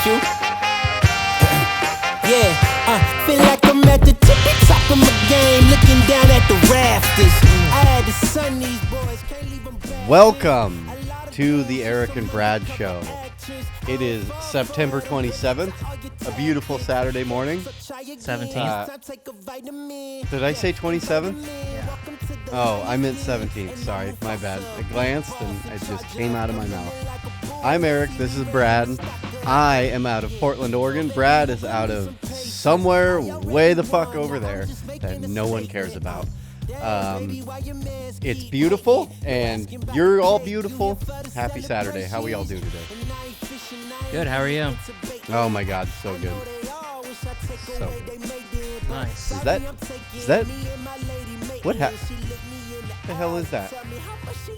Thank you. Feel like I'm at the tippy top of my game, looking down at the rafters. I had to sun these boys, can't leave them back. Welcome to the Erick and Brad Show. It is September 27th, a beautiful Saturday morning. 17th. Did I say 27th? Yeah. Oh, I meant 17th. Sorry, my bad. I glanced and it just came out of my mouth. I'm Eric. This is Brad. I am out of Portland, Oregon. Brad is out of somewhere way the fuck over there that no one cares about. It's beautiful, and you're all beautiful. Happy Saturday. How we all do today? Good, how are you? Oh my God, so good. So good. Nice. Is that what the hell is that?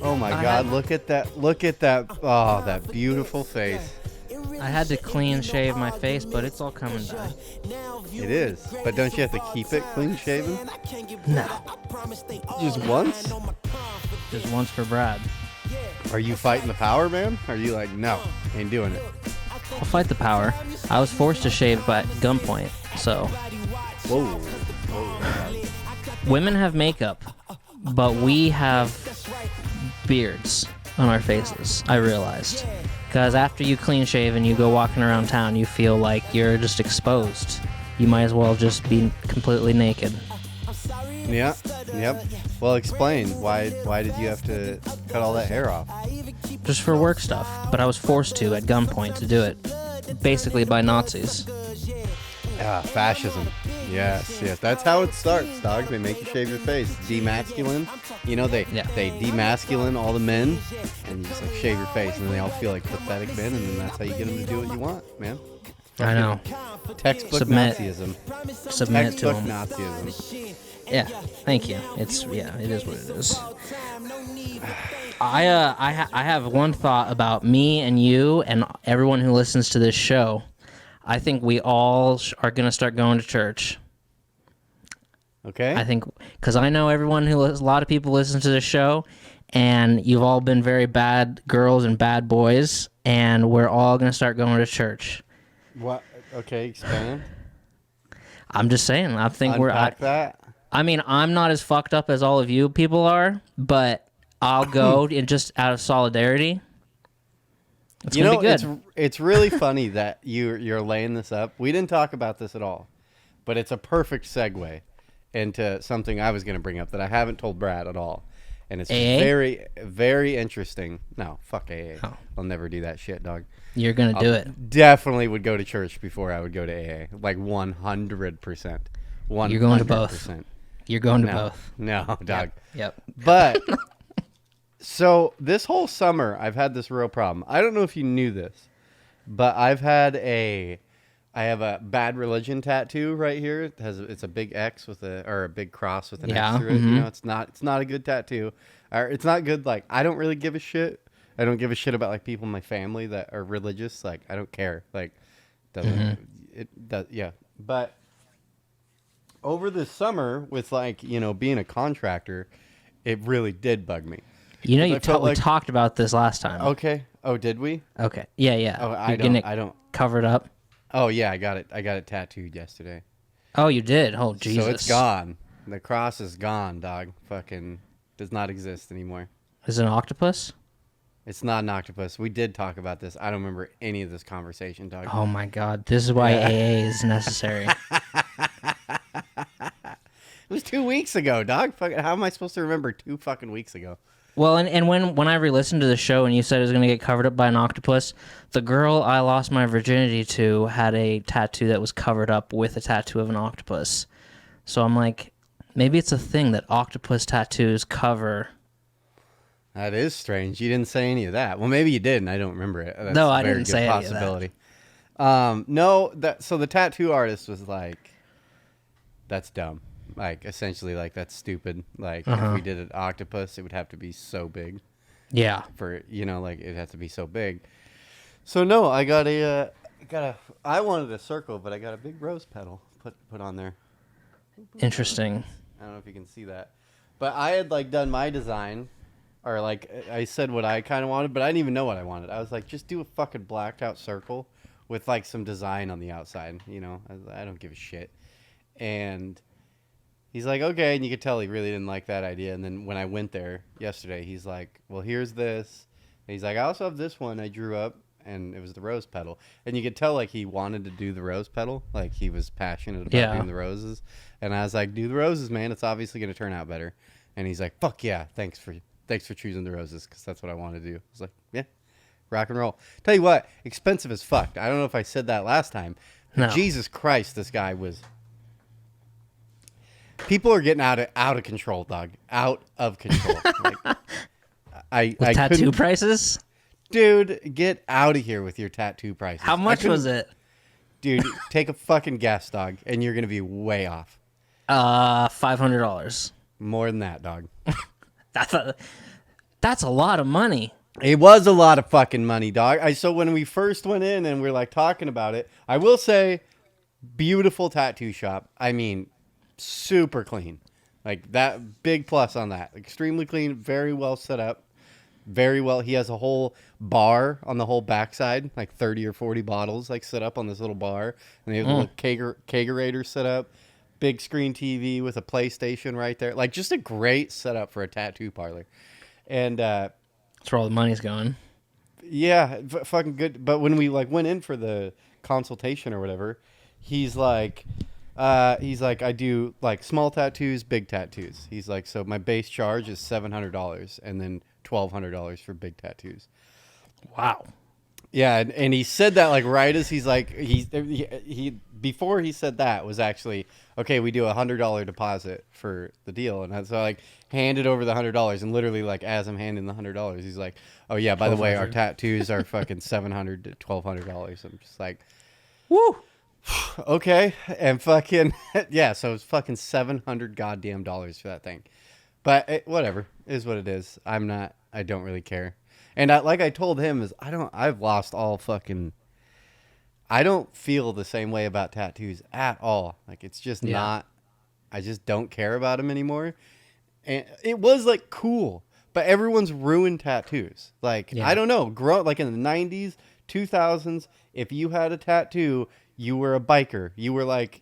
Oh my God, look at that. Oh, that beautiful face. I had to clean shave my face, but it's all coming back. It is. But don't you have to keep it clean shaven? No. Just once? Just once for Brad. Are you fighting the power, man? Are you like, no, ain't doing it? I'll fight the power. I was forced to shave by gunpoint, so. Whoa. Women have makeup, but we have beards on our faces, I realized. Because after you clean shave and you go walking around town, you feel like you're just exposed. You might as well just be completely naked. Yeah. Yep. Well, explain. Why did you have to cut all that hair off? Just for work stuff, but I was forced to at gunpoint to do it. Basically by Nazis. Fascism. Yes. That's how it starts, dog. They make you shave your face. Demasculine. You know, they demasculine all the men, and you just like shave your face, and then they all feel like pathetic men, and then that's how you get them to do what you want, man. I know. Textbook Submit. Nazism. Submit to Textbook them. Nazism. Yeah, thank you. It is what it is. I have one thought about me and you and everyone who listens to this show. I think we all are going to start going to church. Okay. I think, because I know a lot of people listen to this show, and you've all been very bad girls and bad boys, and we're all going to start going to church. What? Okay, expand. I'm just saying. I think Unpack that. I mean, I'm not as fucked up as all of you people are, but I'll go and just out of solidarity. It's gonna be good. It's really funny that you're laying this up. We didn't talk about this at all, but it's a perfect segue into something I was going to bring up that I haven't told Brad at all, and it's AA? very, very interesting. No, fuck AA. Oh. I'll never do that shit, dog. You're gonna do it. Definitely would go to church before I would go to AA, like 100%. You're going to both. You're going to both. No, dog. Yep. But so this whole summer, I've had this real problem. I don't know if you knew this, but I have a bad religion tattoo right here. It's a big X or a big cross with an X through it. Mm-hmm. You know, it's not a good tattoo. Or it's not good. Like, I don't really give a shit. I don't give a shit about like people in my family that are religious. Like, I don't care. Like, it does. Yeah. But over the summer, with like, you know, being a contractor, it really did bug me. You know, we like, talked about this last time. Okay. Oh, did we? Okay. Yeah. Oh, I don't. Covered up. Oh yeah, I got it tattooed yesterday. Oh, you did? Oh, Jesus. So it's gone. The cross is gone, dog. Fucking does not exist anymore. Is it an octopus? It's not an octopus. We did talk about this. I don't remember any of this conversation, dog. Oh my God. This is why AA is necessary. It was 2 weeks ago, dog. Fucking, how am I supposed to remember 2 fucking weeks ago? Well, and when I re-listened to the show and you said it was going to get covered up by an octopus, the girl I lost my virginity to had a tattoo that was covered up with a tattoo of an octopus. So I'm like, maybe it's a thing that octopus tattoos cover. That is strange. You didn't say any of that. Well, maybe you did, and I don't remember it. That's No, a I very didn't good say possibility. any No, so the tattoo artist was like, that's dumb. Like, essentially, like, that's stupid. Like, if we did an octopus, it would have to be so big. Yeah. For, you know, like, it has to be so big. So, no, I wanted a circle, but I got a big rose petal put on there. Interesting. I don't know if you can see that. But I had, like, done my design, or, like, I said what I kind of wanted, but I didn't even know what I wanted. I was like, just do a fucking blacked out circle with like some design on the outside. You know, I don't give a shit. And he's like, okay, and you could tell he really didn't like that idea. And then when I went there yesterday, he's like, well, here's this. And he's like, I also have this one I drew up, and it was the rose petal. And you could tell like he wanted to do the rose petal, like he was passionate about doing the roses. And I was like, do the roses, man. It's obviously going to turn out better. And he's like, fuck yeah, thanks for choosing the roses, because that's what I want to do. I was like, yeah, rock and roll. Tell you what, expensive as fuck. I don't know if I said that last time. No. Jesus Christ, this guy was... People are getting out of control, dog. Out of control. Like, With tattoo prices? Dude, get out of here with your tattoo prices. How much was it? Dude, take a fucking guess, dog, and you're going to be way off. $500. More than that, dog. That's a lot of money. It was a lot of fucking money, dog. So when we first went in and we're like talking about it, I will say, beautiful tattoo shop. I mean, super clean. Like, that, big plus on that. Extremely clean, very well set up. Very well. He has a whole bar on the whole backside, like 30 or 40 bottles, like set up on this little bar. And they have a little kegerator set up. Big screen TV with a PlayStation right there. Like, just a great setup for a tattoo parlor. And that's where all the money's going. Yeah, fucking good. But when we like went in for the consultation or whatever, he's like, I do like small tattoos, big tattoos. He's like, so my base charge is $700 and then $1,200 for big tattoos. Wow. Yeah, and he said that like right as he's like he before he said that was actually okay. We do $100 deposit for the deal, and so I like handed over the $100, and literally like as I'm handing the $100, he's like, oh yeah, by the way, our tattoos are fucking $700 to $1,200. I'm just like, woo. Okay, and fucking yeah, so it's fucking $700 goddamn dollars for that thing, but whatever, it is what it is. I don't really care, and like I told him is I've lost all fucking. I don't feel the same way about tattoos at all. Like it's just not. I just don't care about them anymore, and it was like cool, but everyone's ruined tattoos. Like I don't know, like in the 90s, 2000s, if you had a tattoo, you were a biker. You were like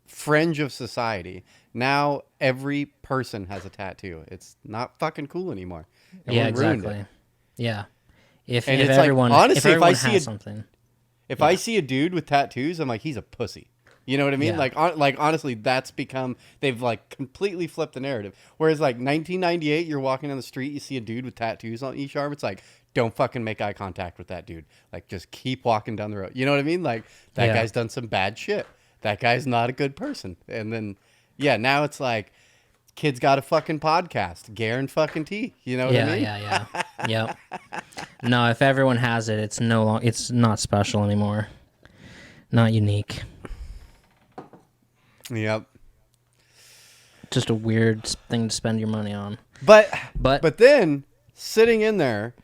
fringe of society. Now every person has a tattoo. It's not fucking cool anymore. Everyone exactly. Yeah. If it's everyone, like, honestly, if I see something, if I see a dude with tattoos, I'm like, he's a pussy. You know what I mean? Yeah. Like honestly, that's become, they've like completely flipped the narrative. Whereas like 1998, you're walking down the street, you see a dude with tattoos on each arm. It's like, don't fucking make eye contact with that dude. Like, just keep walking down the road. You know what I mean? Like, that guy's done some bad shit. That guy's not a good person. And then, now it's like, kid's got a fucking podcast. Guarantee. You know what I mean? Yeah. Yep. No, if everyone has it, it's it's not special anymore. Not unique. Yep. Just a weird thing to spend your money on. But then, sitting in there,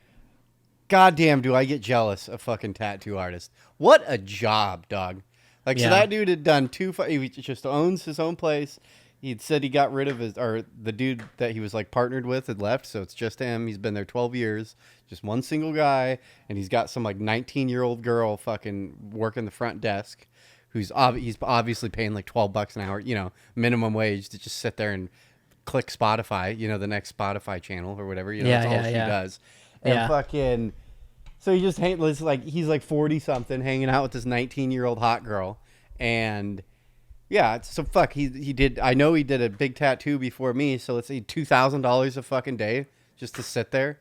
goddamn, do I get jealous of fucking tattoo artists. What a job, dog. Like, so that dude had done he just owns his own place. He'd said he got rid of the dude that he was like partnered with had left, so it's just him. He's been there 12 years, just one single guy, and he's got some like 19-year-old girl fucking working the front desk he's obviously paying like $12 an hour, minimum wage to just sit there and click Spotify, the next Spotify channel or whatever, that's all she does. And fucking, so he just he's like 40 something hanging out with this 19-year-old hot girl. And so fuck, he did, I know he did a big tattoo before me. So let's say $2,000 a fucking day just to sit there,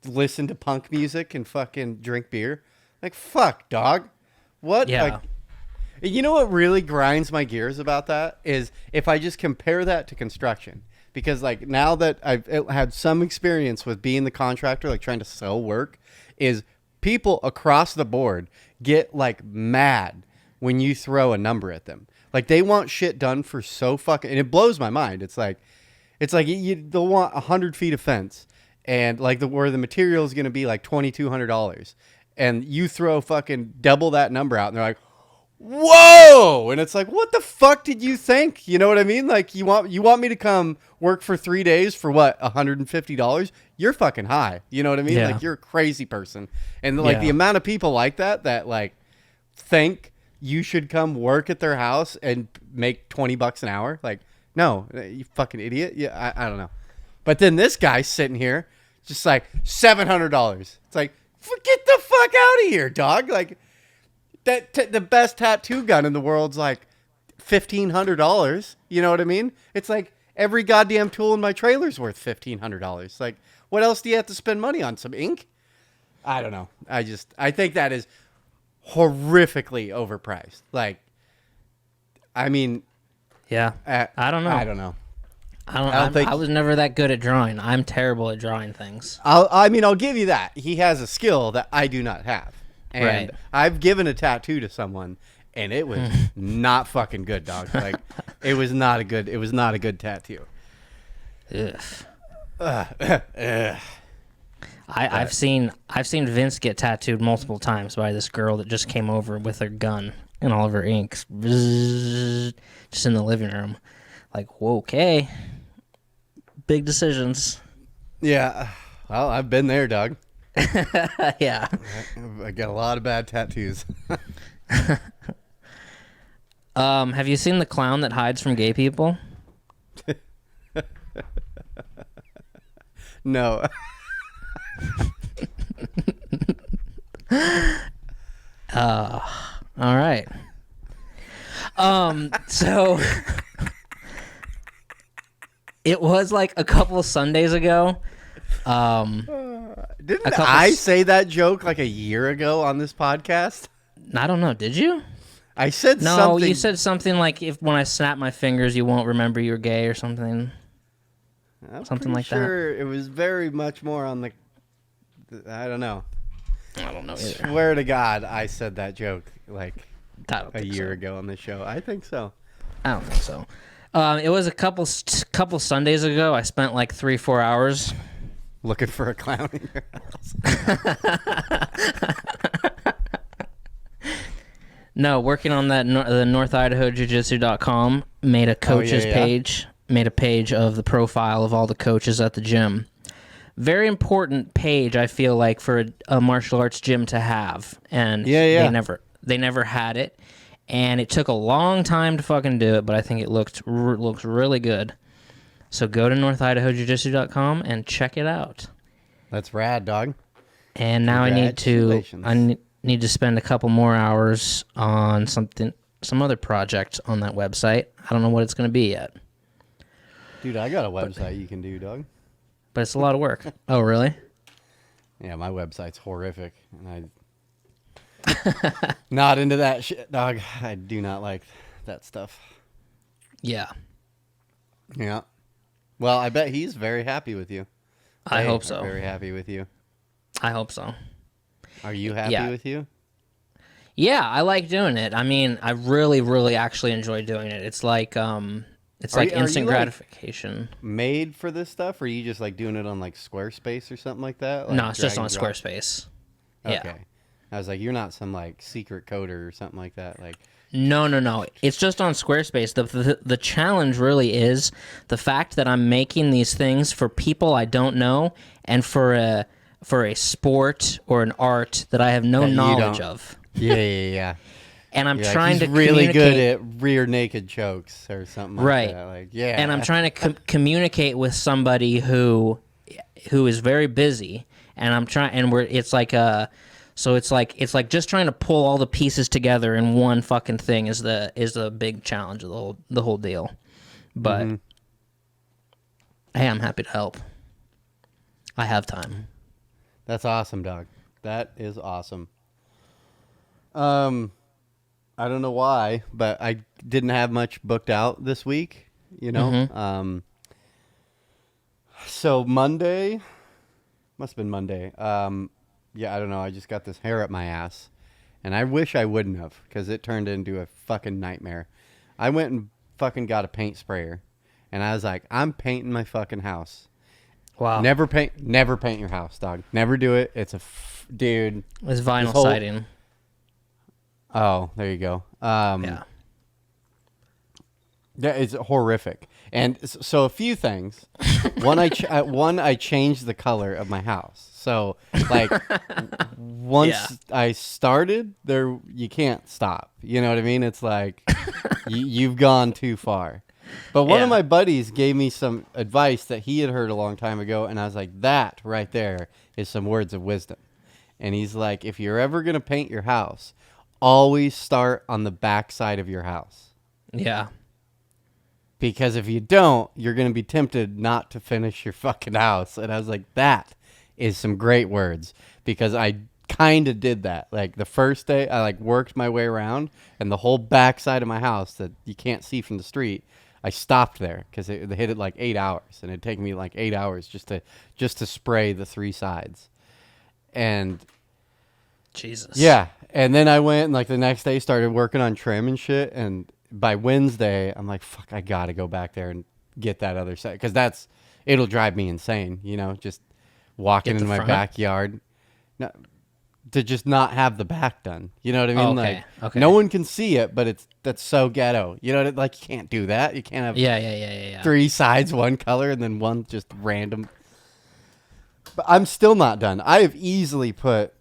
listen to punk music and fucking drink beer. Like, fuck, dog. What? Yeah. Like, you know what really grinds my gears about that is if I just compare that to construction. Because like now that I've had some experience with being the contractor, like trying to sell work, is people across the board get like mad when you throw a number at them. Like they want shit done for so fucking, and it blows my mind. It's like they'll want 100 feet of fence, and like where the material is going to be like $2,200, and you throw fucking double that number out, and they're like, whoa! And it's like, what the fuck did you think? You know what I mean? Like, you want me to come work for 3 days for what, $150? You're fucking high. You know what I mean? Yeah. Like, you're a crazy person. And like the amount of people like that like think you should come work at their house and make $20 an hour? Like, no, you fucking idiot. Yeah, I don't know. But then this guy's sitting here, just like $700. It's like, get the fuck out of here, dog. Like, the best tattoo gun in the world's like $1,500. You know what I mean? It's like every goddamn tool in my trailer's worth $1,500. Like, what else do you have to spend money on? Some ink? I don't know. I think that is horrifically overpriced. Like, I mean, Yeah. I don't know. I don't know. I was never that good at drawing. I'm terrible at drawing things. I'll give you that. He has a skill that I do not have. And Right. I've given a tattoo to someone and it was not fucking good, dog. Like, it was not a good tattoo. Ugh. I've seen Vince get tattooed multiple times by this girl that just came over with her gun and all of her inks, just in the living room. Like, whoa, okay, big decisions. Yeah, well, I've been there, dog. Yeah. I got a lot of bad tattoos. Have you seen the clown that hides from gay people? No. All right. So it was like a couple of Sundays ago. Didn't I say that joke like a year ago on this podcast? I don't know. Did you? I said No, something. you said something like, when I snap my fingers, you won't remember you're gay or something. I'm something like sure it was very much more on the. I don't know. I don't know either. Swear to God, I said that joke like I don't a think year so. ago on the show. I think so. I don't think so. It was a couple Sundays ago. I spent like 3-4 hours Looking for a clown in your house. No, working on that, the NorthIdahoJujitsu.com made a coaches page, made a page of the profile of all the coaches at the gym. Very important page, I feel like, for a martial arts gym to have, and they never had it, and it took a long time to fucking do it, but I think it looks really good. So go to NorthIdahoJujitsu.com and check it out. That's rad, dog. And now I need to spend a couple more hours on some other project on that website. I don't know what it's going to be yet. Dude, I got a website you can do, dog. But it's a lot of work. Oh, really? Yeah, my website's horrific, and I not into that shit, dog. I do not like that stuff. Yeah. Yeah. Well, I bet he's very happy with you. I hope so. Very happy with you. I hope so. Are you happy with you? Yeah, I like doing it. I mean, I really, really actually enjoy doing it. It's like instant gratification. Made for this stuff, or are you just like doing it on like Squarespace or something like that? Like no, it's just on Squarespace. Okay. Yeah. I was like, you're not some like secret coder or something like that. Like, No. It's just on Squarespace. The challenge really is the fact that I'm making these things for people I don't know, and for a sport or an art that I have no knowledge of. Yeah. And I'm You're trying like, to he's really communicate. good at rear naked jokes or something like Right. that. Like, yeah. And I'm trying to communicate with somebody who is very busy, and I'm trying, and it's like just trying to pull all the pieces together in one fucking thing is the big challenge of the whole deal. But hey, I'm happy to help. I have time. That's awesome, dog. That is awesome. I don't know why, but I didn't have much booked out this week, you know? So Monday, must have been Monday. Yeah, I don't know. I just got this hair up my ass, and I wish I wouldn't have, because it turned into a fucking nightmare. I went and fucking got a paint sprayer, and I was like, I'm painting my fucking house. Wow. Never paint your house, dog. Never do it. It's dude. It's vinyl siding. Oh, there you go. Yeah, it's horrific. And so a few things. One, I changed the color of my house. So like once I started there, you can't stop. You know what I mean? It's like you've gone too far. But one of my buddies gave me some advice that he had heard a long time ago, and I was like, that right there is some words of wisdom. And he's like, if you're ever going to paint your house, always start on the back side of your house. Yeah. Because if you don't, you're going to be tempted not to finish your fucking house. And I was like, that is some great words. Because I kind of did that. Like the first day, I like worked my way around, and the whole back side of my house that you can't see from the street, I stopped there because it hit it like 8 hours, and it'd take me like 8 hours just to spray the three sides. And Jesus. yeah, and then I went and like the next day started working on trim and shit, and by Wednesday I'm like, fuck, I gotta go back there and get that other side, because it'll drive me insane, just walking in my backyard. No, to just not have the back done. You know what I mean? Okay. No one can see it, but that's so ghetto. You know, like you can't do that. You can't have three sides, one color, and then one just random. But I'm still not done. I have easily put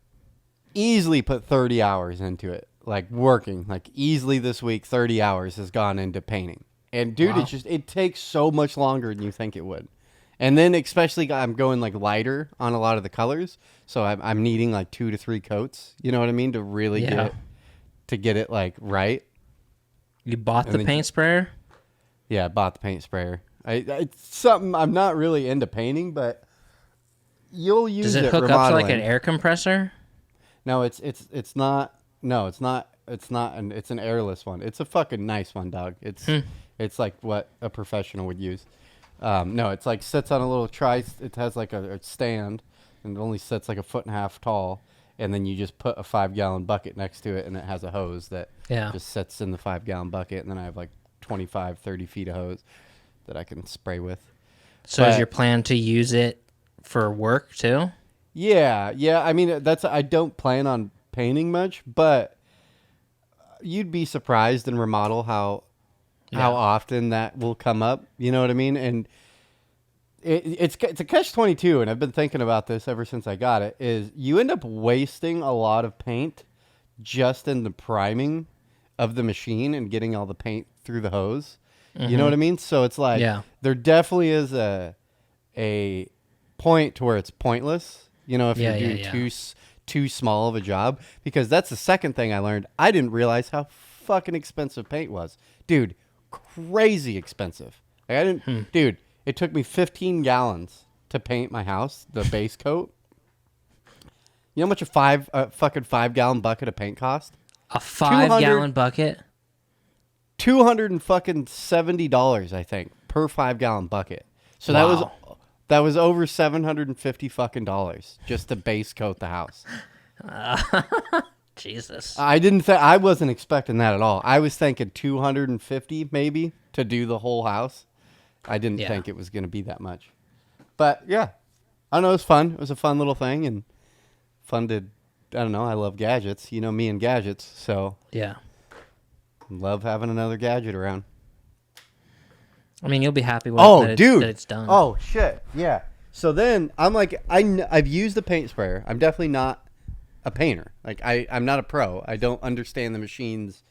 30 hours into it, like working. Like easily this week, 30 hours has gone into painting. And dude, Wow. it takes so much longer than you think it would. And then especially I'm going like lighter on a lot of the colors. So I'm needing like 2 to 3 coats, you know what I mean? To really get it like right. You bought the paint sprayer? Yeah, I bought the paint sprayer. It's something I'm not really into painting, but you'll use it. Does it hook up to like an air compressor? No, it's not. No, it's not. It's not. It's an airless one. It's a fucking nice one, dog. It's like what a professional would use. No, it's like sits on a little it has like a stand, and it only sits like 1.5 feet tall, and then you just put a 5-gallon bucket next to it, and it has a hose that just sits in the 5-gallon bucket, and then I have like 25, 30 feet of hose that I can spray with. So is your plan to use it for work too? Yeah. I mean, I don't plan on painting much, but you'd be surprised in remodel how often that will come up. You know what I mean? And it's a catch-22, and I've been thinking about this ever since I got it, is you end up wasting a lot of paint just in the priming of the machine and getting all the paint through the hose. Mm-hmm. You know what I mean? So it's like there definitely is a point to where it's pointless. You know, if you're doing too small of a job, because that's the second thing I learned. I didn't realize how fucking expensive paint was, dude. Crazy expensive. Like, I didn't, dude. It took me 15 gallons to paint my house, the base coat. You know how much a fucking 5-gallon bucket of paint cost? A 5-gallon bucket. $270, I think, per 5-gallon bucket. So that was over $750 fucking dollars just to base coat the house. Jesus. I wasn't expecting that at all. I was thinking 250 maybe to do the whole house. I didn't think it was going to be that much. But yeah, I don't know. It was fun. It was a fun little thing, and fun to, I don't know. I love gadgets. You know me and gadgets. So yeah. Love having another gadget around. I mean, you'll be happy that it's done. Oh, shit. Yeah. So then I'm like, I've used the paint sprayer. I'm definitely not a painter. Like I'm not a pro. I don't understand the machines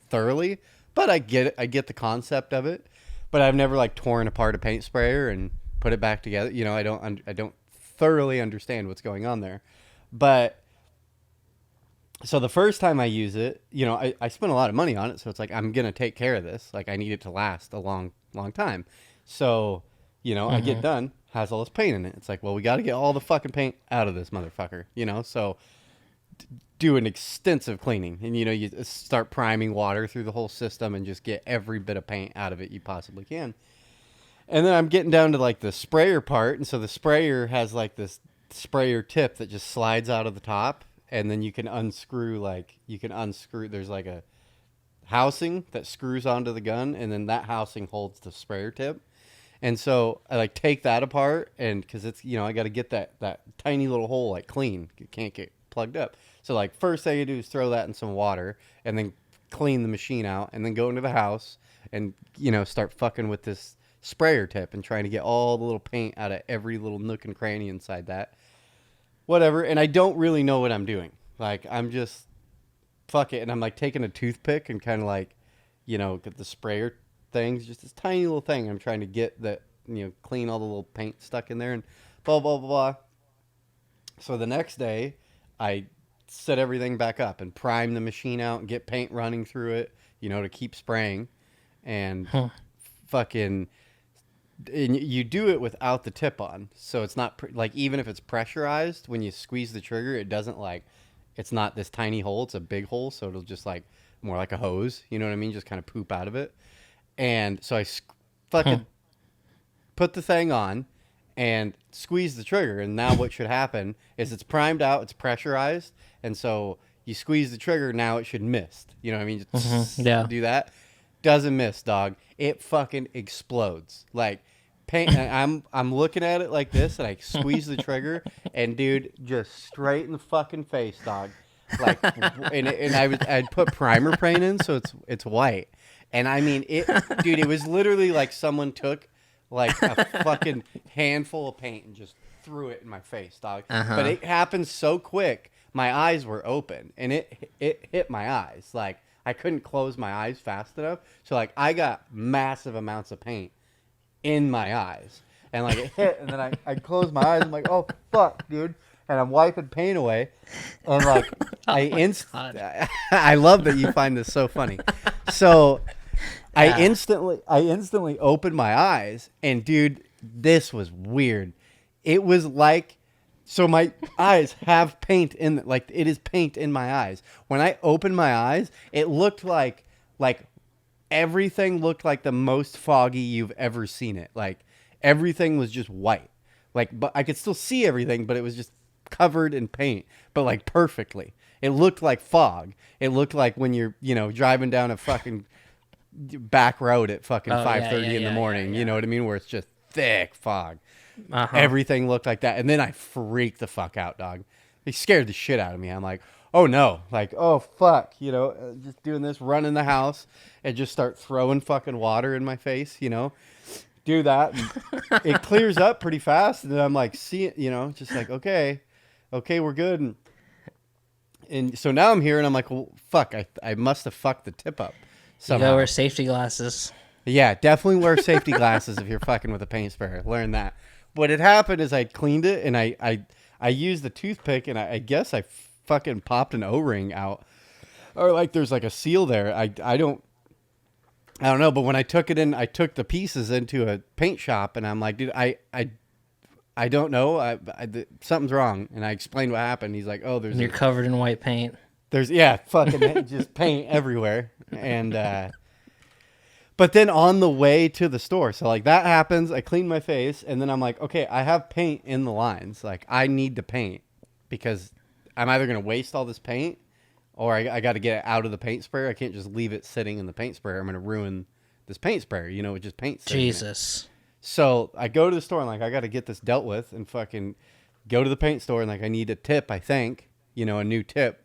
thoroughly, but I get it. I get the concept of it, but I've never like torn apart a paint sprayer and put it back together. You know, I don't thoroughly understand what's going on there. But so the first time I use it, you know, I spent a lot of money on it. So it's like, I'm going to take care of this. Like I need it to last a long time. So, you know, I get done, has all this paint in it. It's like, well, we got to get all the fucking paint out of this motherfucker, you know? So do an extensive cleaning, and, you know, you start priming water through the whole system and just get every bit of paint out of it you possibly can. And then I'm getting down to like the sprayer part. And so the sprayer has like this sprayer tip that just slides out of the top. And then you can unscrew, there's like a housing that screws onto the gun, and then that housing holds the sprayer tip. And so I like take that apart, and because it's, you know, I got to get that tiny little hole like clean. It can't get plugged up. So like first thing you do is throw that in some water, and then clean the machine out, and then go into the house and, you know, start fucking with this sprayer tip and trying to get all the little paint out of every little nook and cranny inside that. Whatever. And I don't really know what I'm doing. Like, I'm just, fuck it. And I'm like taking a toothpick and kind of like, get the sprayer things, just this tiny little thing. I'm trying to get that, clean all the little paint stuck in there and blah, blah, blah, blah. So the next day, I set everything back up and prime the machine out and get paint running through it, to keep spraying. And fucking, and you do it without the tip on. So it's not, like, even if it's pressurized, when you squeeze the trigger, it doesn't, like, it's not this tiny hole. It's a big hole. So it'll just, like, more like a hose. You know what I mean? Just kind of poop out of it. And so I fucking put the thing on and squeeze the trigger. And now what should happen is it's primed out, it's pressurized. And so you squeeze the trigger, now it should mist. You know what I mean? Just do that. Doesn't miss, dog. It fucking explodes. Like, paint. I'm looking at it like this, and I squeeze the trigger, and dude, just straight in the fucking face, dog. Like, and I'd put primer paint in, so it's white. And I mean, dude, it was literally like someone took like a fucking handful of paint and just threw it in my face, dog. But it happened so quick, my eyes were open, and it hit my eyes. Like, I couldn't close my eyes fast enough, so like I got massive amounts of paint in my eyes, and like it hit, and then I closed my eyes. I'm like, oh fuck, dude. And I'm wiping paint away, and like I love that you find this so funny. So I instantly opened my eyes, and dude, this was weird. It was like, so my eyes have paint in, like, it is paint in my eyes. When I opened my eyes, it looked like everything looked like the most foggy you've ever seen it. Like, everything was just white. Like, but I could still see everything, but it was just covered in paint, but like perfectly. It looked like fog. It looked like when you're, driving down a fucking back road at fucking 5:30 in the morning. You know what I mean? Where it's just thick fog. Everything looked like that. And then I freaked the fuck out, dog. It scared the shit out of me. I'm like, oh no. Like, oh fuck. Just doing this, run in the house and just start throwing fucking water in my face, Do that. And it clears up pretty fast. And then I'm like, just like, okay, we're good. And so now I'm here and I'm like, well, fuck, I must have fucked the tip up somehow. You gotta wear safety glasses. Yeah, definitely wear safety glasses if you're fucking with a paint sprayer. Learn that. What had happened is I cleaned it and I used the toothpick and I guess I fucking popped an O-ring out. Or like there's like a seal there. I don't know, but when I took it in, I took the pieces into a paint shop and I'm like, dude, I don't know. Something's wrong. And I explained what happened. He's like, oh, you're covered in white paint. There's fucking just paint everywhere. And but then on the way to the store, so like that happens, I clean my face, and then I'm like, okay, I have paint in the lines. Like, I need to paint because I'm either going to waste all this paint or I got to get it out of the paint sprayer. I can't just leave it sitting in the paint sprayer. I'm going to ruin this paint sprayer, with just paint sitting in it. Jesus. So I go to the store and like, I got to get this dealt with and fucking go to the paint store and like, I need a tip, I think, a new tip.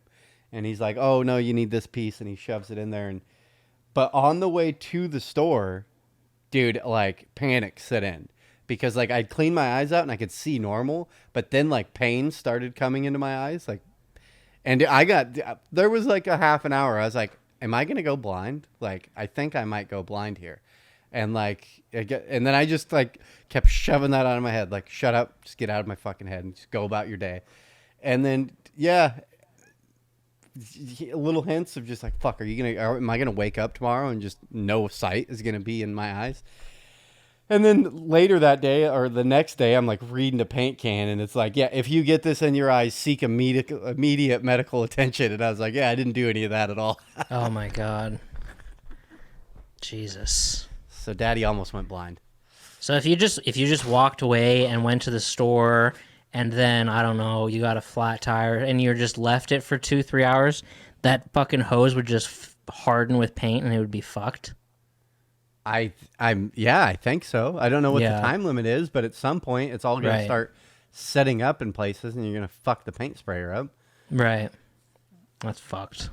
And he's like, oh no, you need this piece. And he shoves it in there. But on the way to the store, dude, like panic set in because like I'd clean my eyes out and I could see normal, but then like pain started coming into my eyes. Like, and there was like a half an hour. I was like, am I going to go blind? Like, I think I might go blind here. And like, and then I just like kept shoving that out of my head. Like, shut up, just get out of my fucking head and just go about your day. And then, little hints of just like, fuck, am I gonna wake up tomorrow and just no sight is gonna be in my eyes? And then later that day or the next day, I'm like reading a paint can and it's like, yeah, if you get this in your eyes, seek immediate medical attention. And I was like, yeah, I didn't do any of that at all. Oh my God. Jesus. So daddy almost went blind. So if you just walked away and went to the store and then, I don't know, you got a flat tire and you just left it for 2-3 hours, that fucking hose would just harden with paint and it would be fucked. I think so. I don't know what the time limit is, but at some point it's all going to start setting up in places and you're going to fuck the paint sprayer up. Right. That's fucked.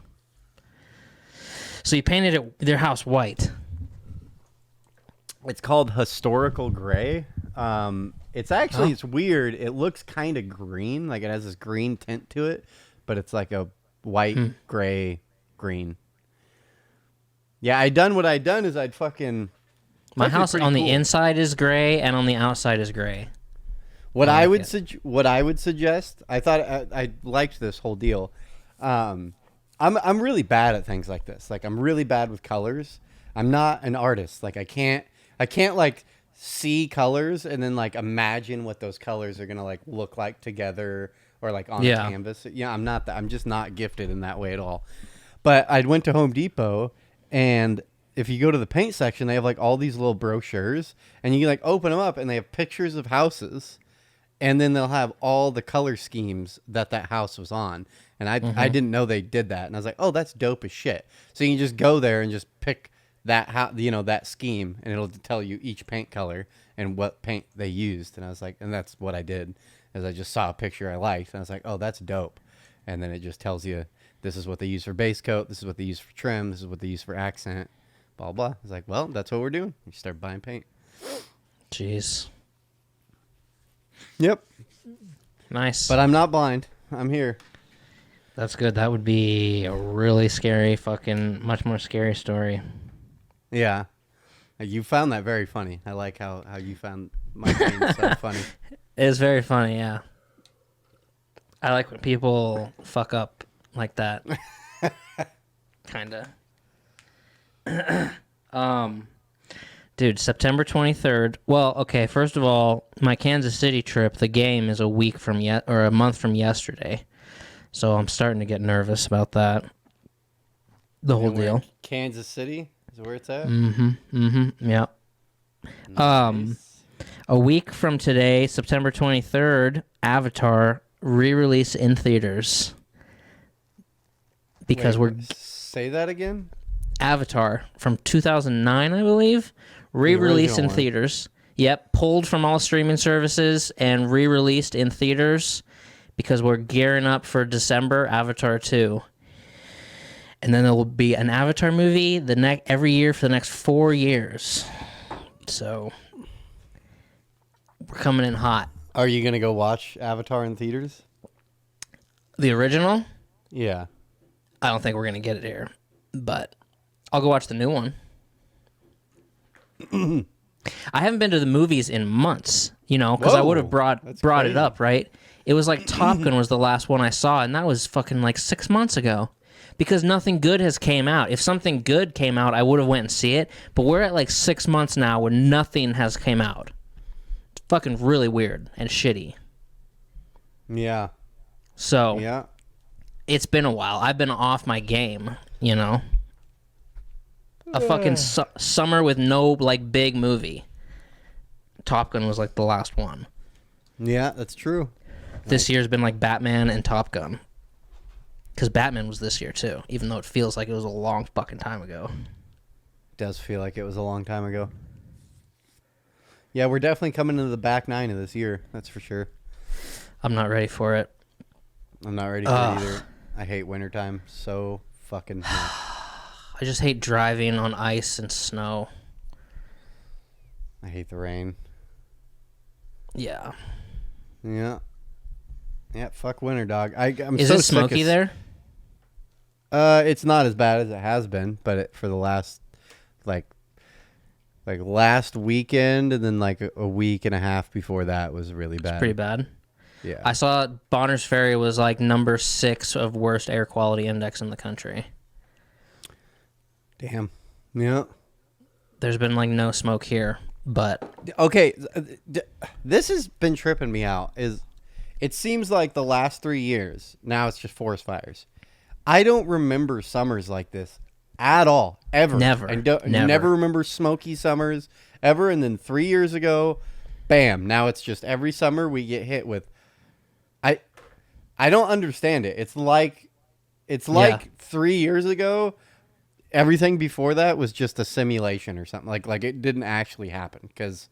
So you painted their house white. It's called Historical Gray. It's actually it's weird. It looks kind of green, like it has this green tint to it, but it's like a white, gray, green. Yeah, what I'd done is I'd fucking. My house on the inside is gray and on the outside is gray. What I would suggest, I thought I liked this whole deal. I'm really bad at things like this. Like I'm really bad with colors. I'm not an artist. Like I can't like see colors and then like imagine what those colors are gonna like look like together or like on a canvas. Yeah, I'm not that. I'm just not gifted in that way at all. But I went to Home Depot, and if you go to the paint section, they have like all these little brochures, and you like open them up, and they have pictures of houses, and then they'll have all the color schemes that house was on. And I didn't know they did that, and I was like, oh, that's dope as shit. So you can just go there and just pick that scheme, and it'll tell you each paint color and what paint they used. And I was like, and that's what I did, is I just saw a picture I liked, and I was like, oh, that's dope. And then it just tells you this is what they use for base coat, this is what they use for trim, this is what they use for accent, blah blah. I was like, well, that's what we're doing. You start buying paint. Jeez. Yep. Nice. But I'm not blind. I'm here. That's good. That would be a really scary, much more scary story. Yeah. You found that very funny. I like how you found my pain so funny. It's very funny, yeah. I like when people fuck up like that. Kinda. Dude, September 23rd. Well, okay, first of all, my Kansas City trip, the game is a month from yesterday. So I'm starting to get nervous about that. The whole deal. Kansas City is where it's at? Yeah. Nice. A week from today, September 23rd, Avatar re-release in theaters. Because say that again? Avatar from 2009, I believe, re-released in theaters. Yep, pulled from all streaming services and re-released in theaters because we're gearing up for December Avatar 2. And then there will be an Avatar movie every year for the next 4 years. So we're coming in hot. Are you going to go watch Avatar in theaters? The original? Yeah. I don't think we're going to get it here, but I'll go watch the new one. I haven't been to the movies in months, because I would have brought it up, right? It was like Top Gun was the last one I saw, and that was fucking like 6 months ago. Because nothing good has came out. If something good came out, I would have went and see it. But we're at like 6 months now where nothing has came out. It's fucking really weird and shitty. Yeah. So, yeah. It's been a while. I've been off my game, A fucking summer with no, like, big movie. Top Gun was, like, the last one. Yeah, that's true. This year's been, like, Batman and Top Gun. Because Batman was this year, too, even though it feels like it was a long fucking time ago. It does feel like it was a long time ago. Yeah, we're definitely coming into the back nine of this year. That's for sure. I'm not ready for it. I'm not ready for it either. I hate wintertime so fucking much. I just hate driving on ice and snow. I hate the rain. Yeah. Yeah. Yeah, fuck winter, dog. I'm Is so it smoky there? It's not as bad as it has been, but for the last, like last weekend and then like a week and a half before that was really bad. It's pretty bad. Yeah. I saw Bonner's Ferry was like number 6 of worst air quality index in the country. Damn. Yeah. There's been like no smoke here, but okay, this has been tripping me out. It seems like the last 3 years, now it's just forest fires. I don't remember summers like this at all, ever. Never. Never remember smoky summers, ever. And then 3 years ago, bam, now it's just every summer we get hit with. I don't understand it. It's like 3 years ago, everything before that was just a simulation or something. Like it didn't actually happen, because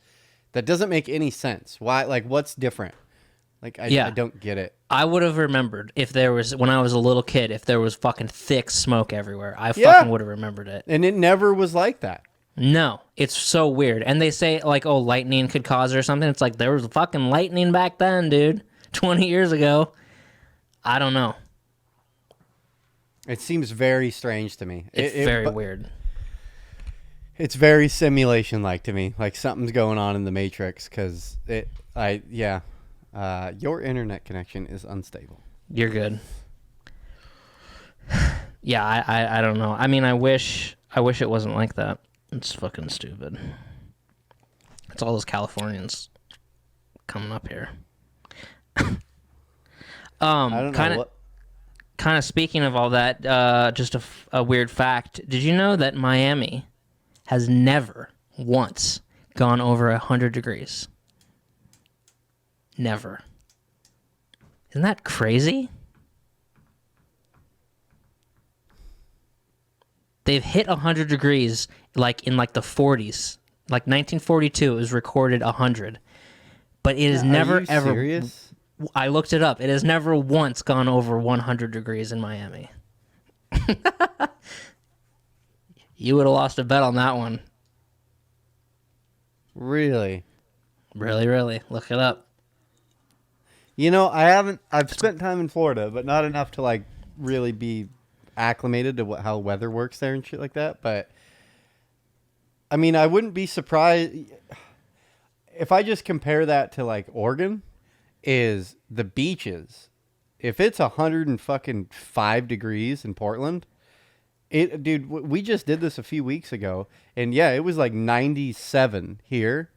that doesn't make any sense. Why? Like, what's different? Like, I don't get it. I would have remembered if there was, when I was a little kid, if there was fucking thick smoke everywhere. I fucking would have remembered it. And it never was like that. No, it's so weird. And they say, like, oh, lightning could cause it or something. It's like, there was fucking lightning back then, dude. 20 years ago. I don't know. It seems very strange to me. It's very weird. It's very simulation-like to me. Like something's going on in the Matrix because your internet connection is unstable. You're good. Yeah, I don't know. I mean, I wish it wasn't like that. It's fucking stupid. It's all those Californians coming up here. I don't know what. Kind of speaking of all that, just a weird fact. Did you know that Miami has never once gone over 100 degrees? Never. Isn't that crazy? They've hit 100 degrees like in like the 40s. Like 1942 it was recorded 100. But it has never ever serious? I looked it up. It has never once gone over 100 degrees in Miami. You would have lost a bet on that one. Really? Really, really. Look it up. You know, I've spent time in Florida, but not enough to like really be acclimated to how weather works there and shit like that. But I mean, I wouldn't be surprised if I just compare that to like Oregon. Is the beaches? If it's 105 degrees in Portland, dude, we just did this a few weeks ago, and yeah, it was like 97 here,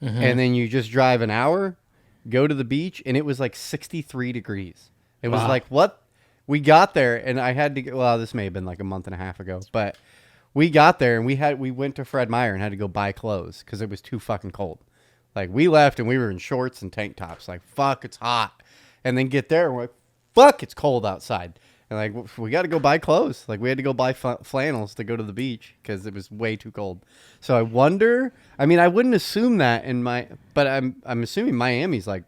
and then you just drive an hour, go to the beach, and it was like 63 degrees. It was like, what? We got there, and I had to go. Well, this may have been like a month and a half ago, but we got there, and we went to Fred Meyer and had to go buy clothes because it was too fucking cold. Like, we left, and we were in shorts and tank tops. Like, fuck, it's hot. And then get there, and we're like, fuck, it's cold outside. And, like, we got to go buy clothes. Like, we had to go buy flannels to go to the beach because it was way too cold. So I wonder, I mean, I wouldn't assume that but I'm assuming Miami's like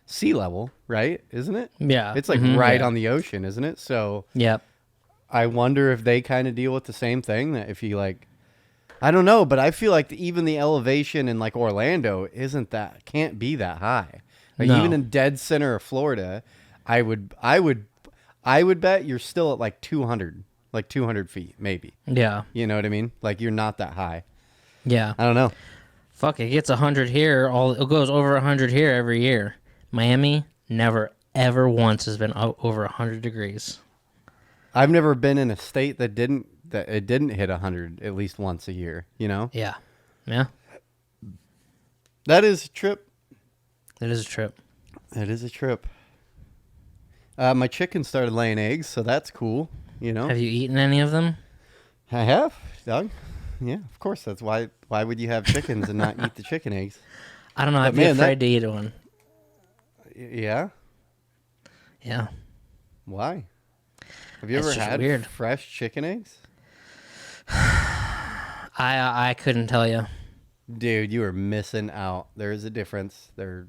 sea level, right? Isn't it? Yeah. It's like right on the ocean, isn't it? So Yep. I wonder if they kind of deal with the same thing, that if you like, I don't know, but I feel like even the elevation in like Orlando can't be that high. Like No. even in dead center of Florida, I would bet you're still at like 200 feet, maybe. Yeah. You know what I mean? Like you're not that high. Yeah. I don't know. Fuck, it gets 100 here. It goes over 100 here every year. Miami never, ever once has been over 100 degrees. I've never been in a state that it didn't hit 100 at least once a year, you know? Yeah. Yeah. That is a trip. It is a trip. It is a trip. My chicken started laying eggs, so that's cool, you know? Have you eaten any of them? I have, Doug. Yeah, of course. That's why would you have chickens and not eat the chicken eggs? I don't know. I'd be afraid to eat one. Yeah? Yeah. Why? Have you It's ever just had weird. fresh chicken eggs? I couldn't tell you. Dude, you are missing out. There is a difference. They're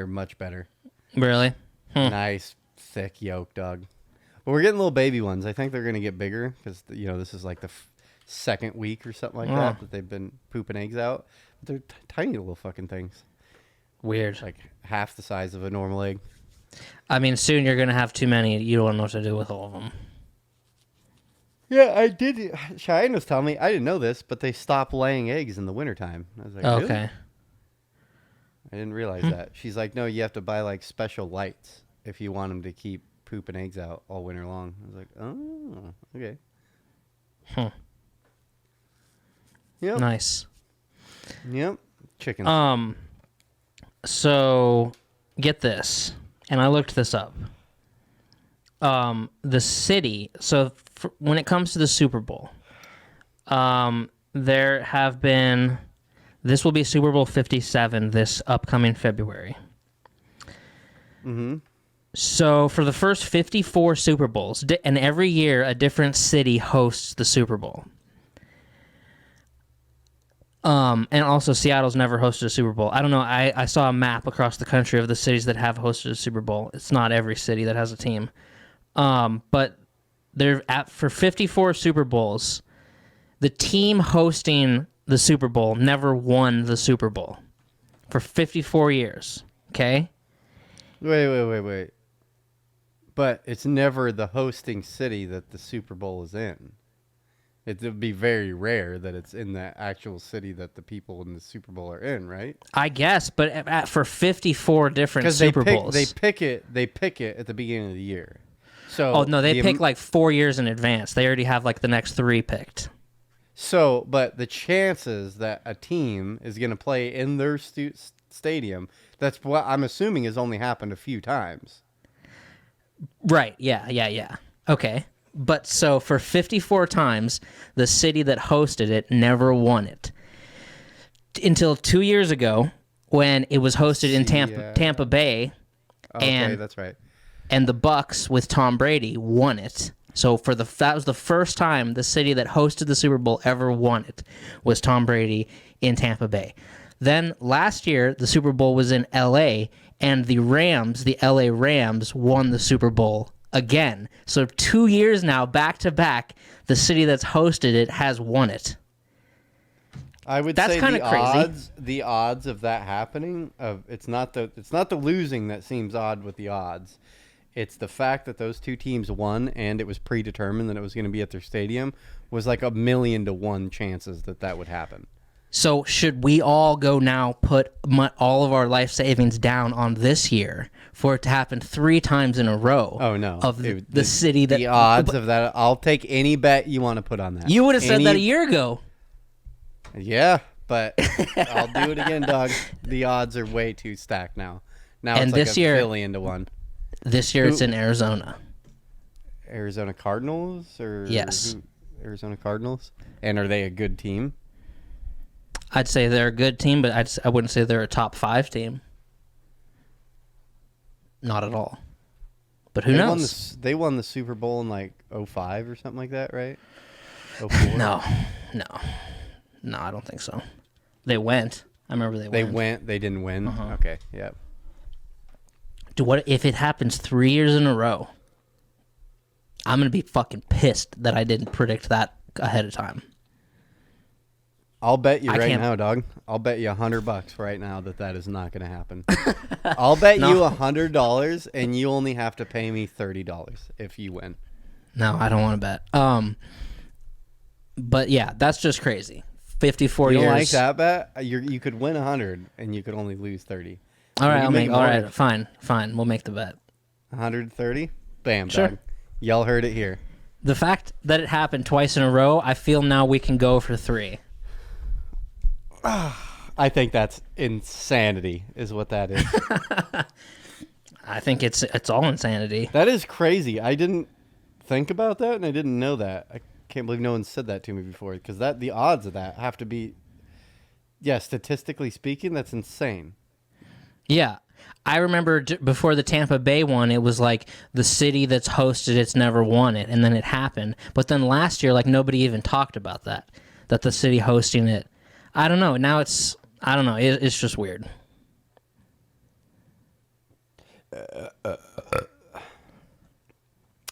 much better. Really? Nice, thick yolk, Doug. But we're getting little baby ones. I think they're going to get bigger because, you know, this is like the second week or something like that they've been pooping eggs out. But they're tiny little fucking things. Weird. Like half the size of a normal egg. I mean, soon you're going to have too many. You don't know what to do with all of them. Yeah, I did. Cheyenne was telling me, I didn't know this, but they stop laying eggs in the wintertime. I was like, really? Okay. I didn't realize that. She's like, no, you have to buy like special lights if you want them to keep pooping eggs out all winter long. I was like, oh, okay. Huh. Yep. Nice. Yep. Chicken. So get this, and I looked this up. The city. So when it comes to the Super Bowl, there have been. This will be Super Bowl 57 this upcoming February. Mm-hmm. So for the first 54 Super Bowls, and every year a different city hosts the Super Bowl. And also Seattle's never hosted a Super Bowl. I don't know. I saw a map across the country of the cities that have hosted a Super Bowl. It's not every city that has a team. But for 54 Super Bowls, The team hosting the Super Bowl never won the Super Bowl for 54 years. Okay? Wait. But it's never the hosting city that the Super Bowl is in. It would be very rare that it's in the actual city that the people in the Super Bowl are in, right? I guess, but for 54 different Super Bowls. They pick it at the beginning of the year. So Oh, no, they pick like 4 years in advance. They already have like the next 3 picked. So, but the chances that a team is going to play in their stadium, that's what I'm assuming has only happened a few times. Right, yeah. Okay. But so for 54 times, the city that hosted it never won it. Until 2 years ago, when it was hosted in Tampa Bay. Okay, that's right. And the Bucks with Tom Brady won it. So that was the first time the city that hosted the Super Bowl ever won it, was Tom Brady in Tampa Bay. Then last year, the Super Bowl was in L.A., and the L.A. Rams won the Super Bowl again. So 2 years now, back to back, the city that's hosted it has won it. I would That's say kind of crazy. The odds of that happening, it's not the losing that seems odd with the odds. It's the fact that those two teams won and it was predetermined that it was going to be at their stadium, was like 1,000,000 to 1 chances that would happen. So should we all go now put all of our life savings down on this year for it to happen 3 times in a row? Oh, no. Of the city that... The odds of that, I'll take any bet you want to put on that. You would have said that a year ago. Yeah, but I'll do it again, dog. The odds are way too stacked now. Now and it's like this 1,000,000,000 to 1. This year it's in Arizona. Arizona Cardinals? Yes. Arizona Cardinals? And are they a good team? I'd say they're a good team, but I wouldn't say they're a top 5 team. Not at all. But who knows? They won the Super Bowl in like 2005 or something like that, right? 2004? No, I don't think so. They went. I remember they went. They went. They didn't win? Uh-huh. Okay, yeah. What if it happens 3 years in a row? I'm going to be fucking pissed that I didn't predict that ahead of time. I'll bet you now, dog. I'll bet you $100 right now that is not going to happen. I'll bet you $100, and you only have to pay me $30 if you win. No, I don't want to bet. But yeah, that's just crazy. 54 years. You don't like that bet? You could win 100, and you could only lose 30. All right, fine. We'll make the bet. 130? Bam, sure. Dog. Y'all heard it here. The fact that it happened twice in a row, I feel now we can go for 3. I think that's insanity, is what that is. I think it's all insanity. That is crazy. I didn't think about that, and I didn't know that. I can't believe no one said that to me before, because the odds of that have to be, statistically speaking, that's insane. Yeah. I remember before the Tampa Bay one, it was like the city that's hosted it's never won it, and then it happened. But then last year, like nobody even talked about that the city hosting it. I don't know. Now it's just weird.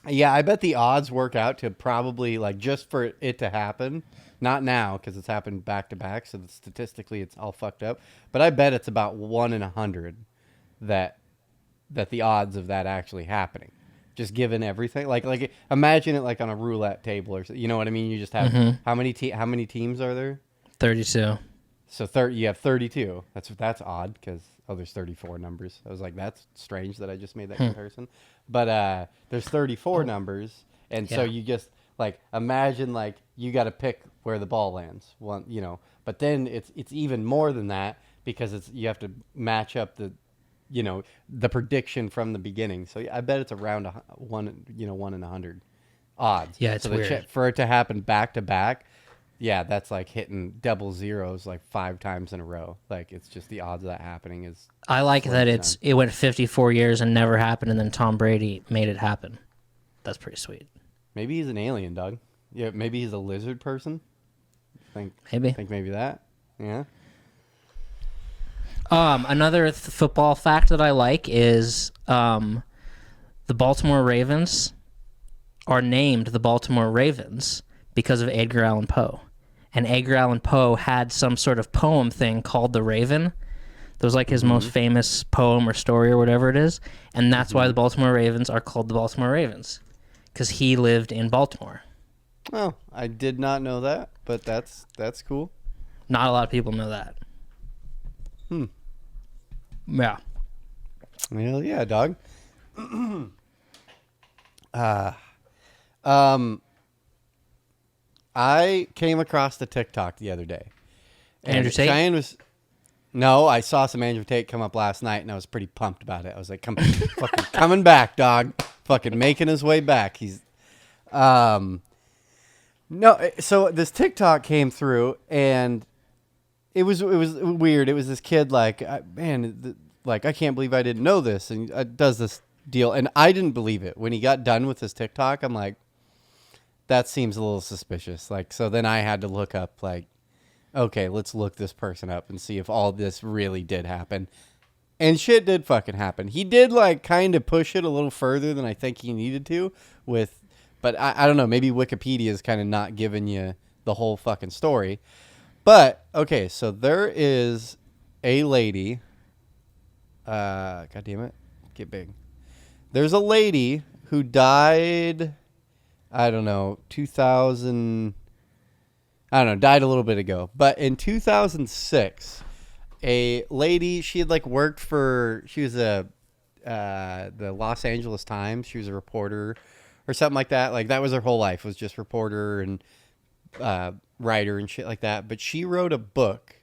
Yeah, I bet the odds work out to probably, like, just for it to happen. Not now, because it's happened back to back, so statistically it's all fucked up. But I bet it's about 1 in 100 that the odds of that actually happening, just given everything. Like imagine it like on a roulette table, or you know what I mean. You just have how many teams are there? 32. So you have 32. That's odd because there's 34 numbers. I was like, that's strange that I just made that comparison. But there's 34 numbers, and so you just like imagine like you got to pick where the ball lands. But then it's even more than that because you have to match up the prediction from the beginning. So I bet it's around 1 in 100 odds. Yeah, it's weird. For it to happen back to back. Yeah, that's like hitting double zeros like 5 times in a row. Like it's just the odds of that happening is. I like that it went 54 years and never happened, and then Tom Brady made it happen. That's pretty sweet. Maybe he's an alien, Doug. Yeah, maybe he's a lizard person. Think maybe that. Yeah. Another football fact that I like is the Baltimore Ravens are named the Baltimore Ravens because of Edgar Allan Poe. and Edgar Allan Poe had some sort of poem thing called The Raven. That was like his most famous poem or story or whatever it is, and that's why the Baltimore Ravens are called the Baltimore Ravens, because he lived in Baltimore. Oh, I did not know that, but that's cool. Not a lot of people know that. Yeah. Well, yeah, dog. I came across the TikTok the other day. Andrew Tate? Cheyenne was... No, I saw some Andrew Tate come up last night, and I was pretty pumped about it. I was like, fucking coming back, dog. Fucking making his way back. He's... No, so this TikTok came through, and it was weird. It was this kid like, like, I can't believe I didn't know this, and does this deal, and I didn't believe it. When he got done with his TikTok, I'm like, that seems a little suspicious. Like, so then I had to look up, like, okay, let's look this person up and see if all this really did happen. And shit did fucking happen. He did, like, kind of push it a little further than I think he needed to with, but I don't know, maybe Wikipedia is kind of not giving you the whole fucking story. But, okay, so there is a lady, God damn it, get big. There's a lady who died, I don't know, died a little bit ago. But in 2006, a lady, she had, like, worked for, she was the Los Angeles Times. She was a reporter or something like that. Like, that was her whole life, was just reporter and writer and shit like that. But she wrote a book,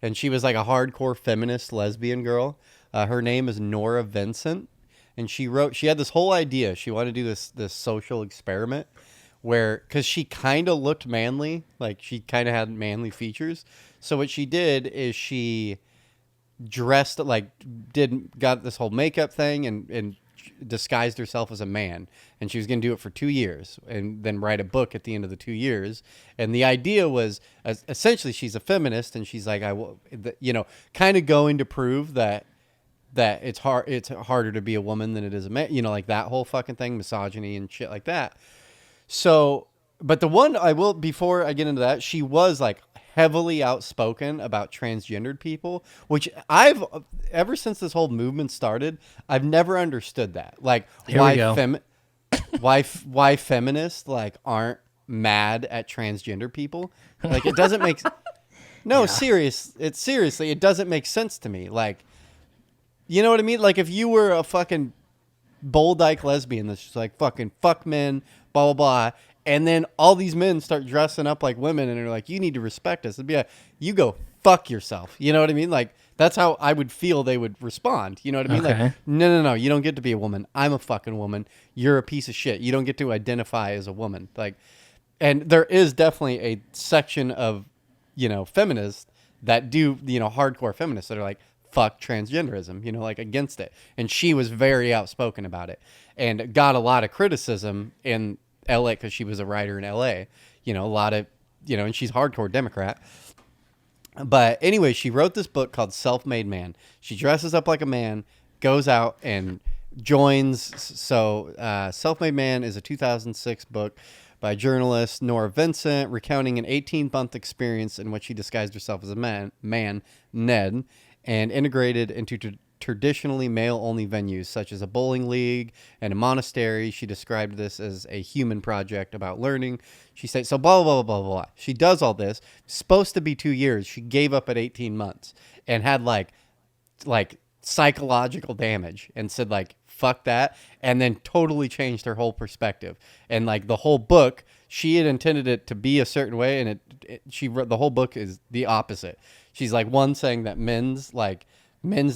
and she was like a hardcore feminist lesbian girl. Her name is Nora Vincent, and she had this whole idea. She wanted to do this social experiment where, because she kind of looked manly, like she kind of had manly features. So what she did is she dressed like, got this whole makeup thing and disguised herself as a man, and she was going to do it for 2 years and then write a book at the end of the 2 years. And the idea was, essentially, she's a feminist, and she's like, kind of going to prove that it's harder to be a woman than it is a man, like that whole fucking thing, misogyny and shit like that. So, but the one before I get into that, she was like heavily outspoken about transgendered people, which ever since this whole movement started, I've never understood that. Like, why feminists like aren't mad at transgender people? Like, it doesn't make no, yeah. Seriously, it doesn't make sense to me. Like, you know what I mean? Like, if you were a fucking bold dyke lesbian that's just like fucking fuck men, blah blah blah, and then all these men start dressing up like women and they're like, you need to respect us, it'd be you go fuck yourself. You know what I mean? Like, that's how I would feel they would respond. You know what I mean? Okay. Like, no, you don't get to be a woman. I'm a fucking woman. You're a piece of shit. You don't get to identify as a woman. Like, and there is definitely a section of, feminists that do, hardcore feminists that are like, fuck transgenderism, like against it. And she was very outspoken about it and got a lot of criticism in LA because she was a writer in LA, a lot of, and she's hardcore Democrat. But anyway, she wrote this book called Self-Made Man. She dresses up like a man, goes out and joins. So Self-Made Man is a 2006 book by journalist Nora Vincent, recounting an 18-month experience in which she disguised herself as a man, Ned, and integrated into traditionally male-only venues such as a bowling league and a monastery. She described this as a human project about learning. She said, so blah, blah, blah, blah, blah. She does all this. Supposed to be 2 years. She gave up at 18 months and had like psychological damage and said like, fuck that. And then totally changed her whole perspective. And like the whole book, she had intended it to be a certain way. And she wrote, the whole book is the opposite. She's like, one, saying that men's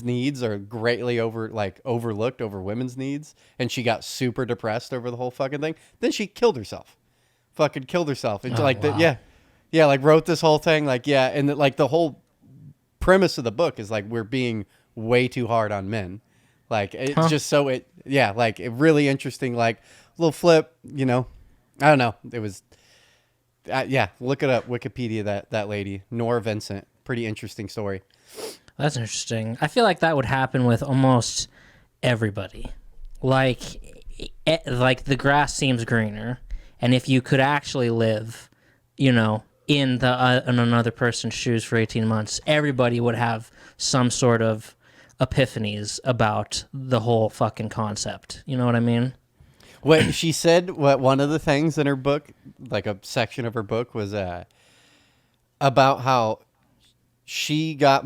needs are greatly overlooked over women's needs. And she got super depressed over the whole fucking thing. Then she killed herself. Fucking killed herself. And wow. Like wrote this whole thing. Like, yeah. And the whole premise of the book is like, we're being way too hard on men. Like, it's just so it really interesting, like little flip, I don't know. It was, look it up. Wikipedia, that lady, Nora Vincent. Pretty interesting story. That's interesting. I feel like that would happen with almost everybody. Like the grass seems greener, and if you could actually live, in another person's shoes for 18 months, everybody would have some sort of epiphanies about the whole fucking concept. You know what I mean? What she said, one of the things in her book, like a section of her book, was about how she got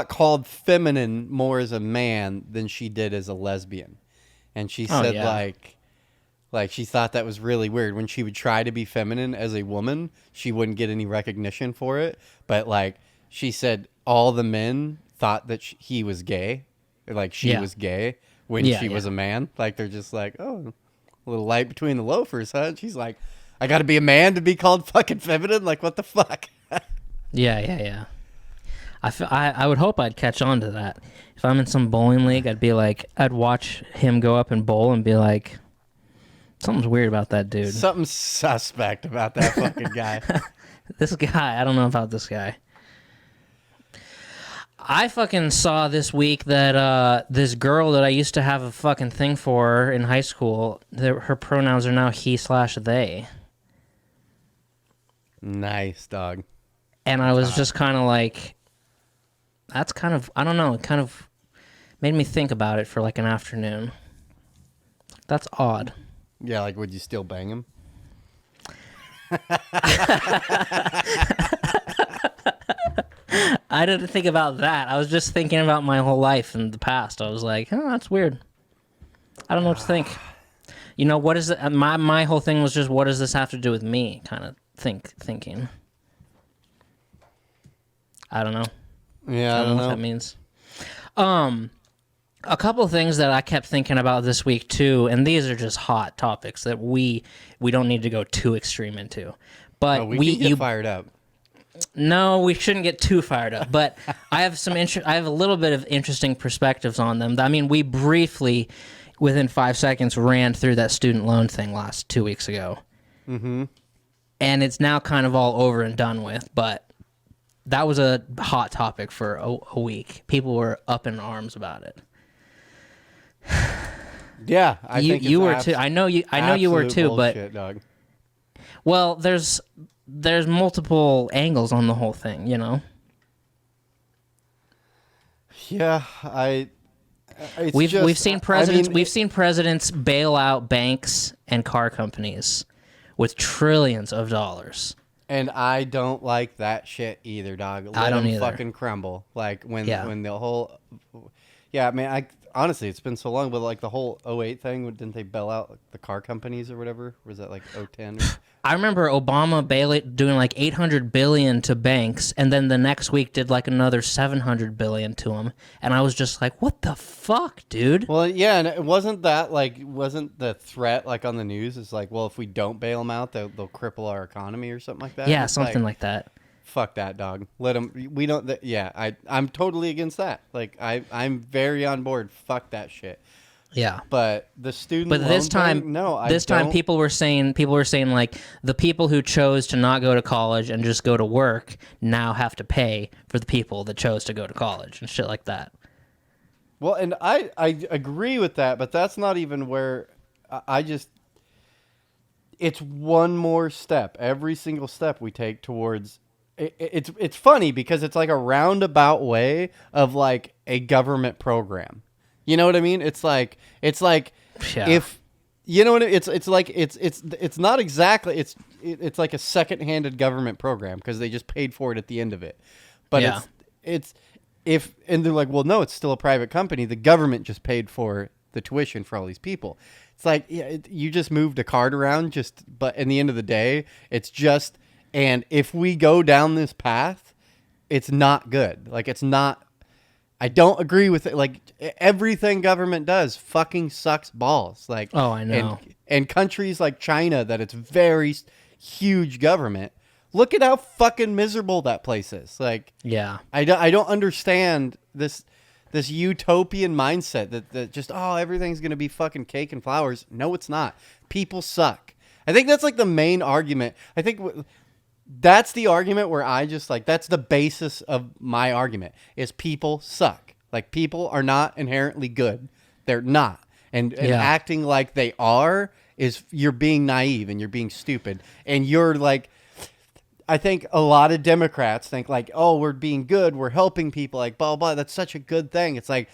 called feminine more as a man than she did as a lesbian. And she said like she thought that was really weird. When she would try to be feminine as a woman, she wouldn't get any recognition for it. But like she said, all the men thought that he was gay, like she was gay when she was a man. Like they're just like, oh, a little light between the loafers, huh? And she's like, I got to be a man to be called fucking feminine? Like, what the fuck? Yeah. I would hope I'd catch on to that. If I'm in some bowling league, I'd watch him go up and bowl and be like, something's weird about that dude. Something's suspect about that fucking guy. This guy, I don't know about this guy. I fucking saw this week that this girl that I used to have a fucking thing for in high school, her pronouns are now he/they. Nice, dog. And I was just kind of like, that's kind of, I don't know, it kind of made me think about it for like an afternoon. That's odd. Yeah, like, would you still bang him? I didn't think about that. I was just thinking about my whole life in the past. I was like, oh, that's weird. I don't know what to think. You know, what is it? My whole thing was just, what does this have to do with me? Kind of thinking. I don't know. Yeah, I don't know what that means. A couple of things that I kept thinking about this week too, and these are just hot topics that we don't need to go too extreme into. But we can get fired up. No, we shouldn't get too fired up. But I have I have a little bit of interesting perspectives on them. I mean, we briefly, within 5 seconds, ran through that student loan thing 2 weeks ago. Mm-hmm. And it's now kind of all over and done with. But that was a hot topic for a week. People were up in arms about it. Yeah, I think you were too. I know you were too. Bullshit, but dog. Well, there's multiple angles on the whole thing, you know. Yeah, we've seen presidents bail out banks and car companies with trillions of dollars. And I don't like that shit either, dog. I don't either. Fucking crumble. Like when the whole, I mean, honestly, it's been so long, but like the whole '08 thing, didn't they bail out the car companies or whatever? Was that like '10? I remember Obama doing like $800 billion to banks, and then the next week did like another $700 billion to them, and I was just like, "What the fuck, dude?" Well, yeah, and it wasn't the threat like on the news? It's like, well, if we don't bail them out, they'll cripple our economy or something like that. Yeah, something like that. Fuck that, dog. Let them. We don't. I'm totally against that. Like I'm very on board. Fuck that shit. Yeah, but the student. But this time, people were saying like the people who chose to not go to college and just go to work now have to pay for the people that chose to go to college and shit like that. Well, and I agree with that, but that's not even where I just. It's one more step. Every single step we take towards. It's funny because it's like a roundabout way of like a government program. You know what I mean? It's like if you know what it's like it's not exactly it's like a second-handed government program because they just paid for it at the end of it. But it's and they're like, well, no, it's still a private company. The government just paid for the tuition for all these people. It's like you just moved a card around. But in the end of the day, it's just. And if we go down this path, it's not good. Like it's not. I don't agree with it. Like everything government does fucking sucks balls. Like, oh, I know. And countries like China, that it's very huge government. Look at how fucking miserable that place is. Like, yeah, I don't understand this utopian mindset that just everything's gonna be fucking cake and flowers. No, it's not. People suck. I think that's like the main argument. I think. That's the argument where I just like, that's the basis of my argument is people suck. Like people are not inherently good. They're not. And acting like they are is you're being naive and you're being stupid. And you're like, I think a lot of Democrats think like, oh, we're being good, we're helping people, like blah blah. That's such a good thing. It's like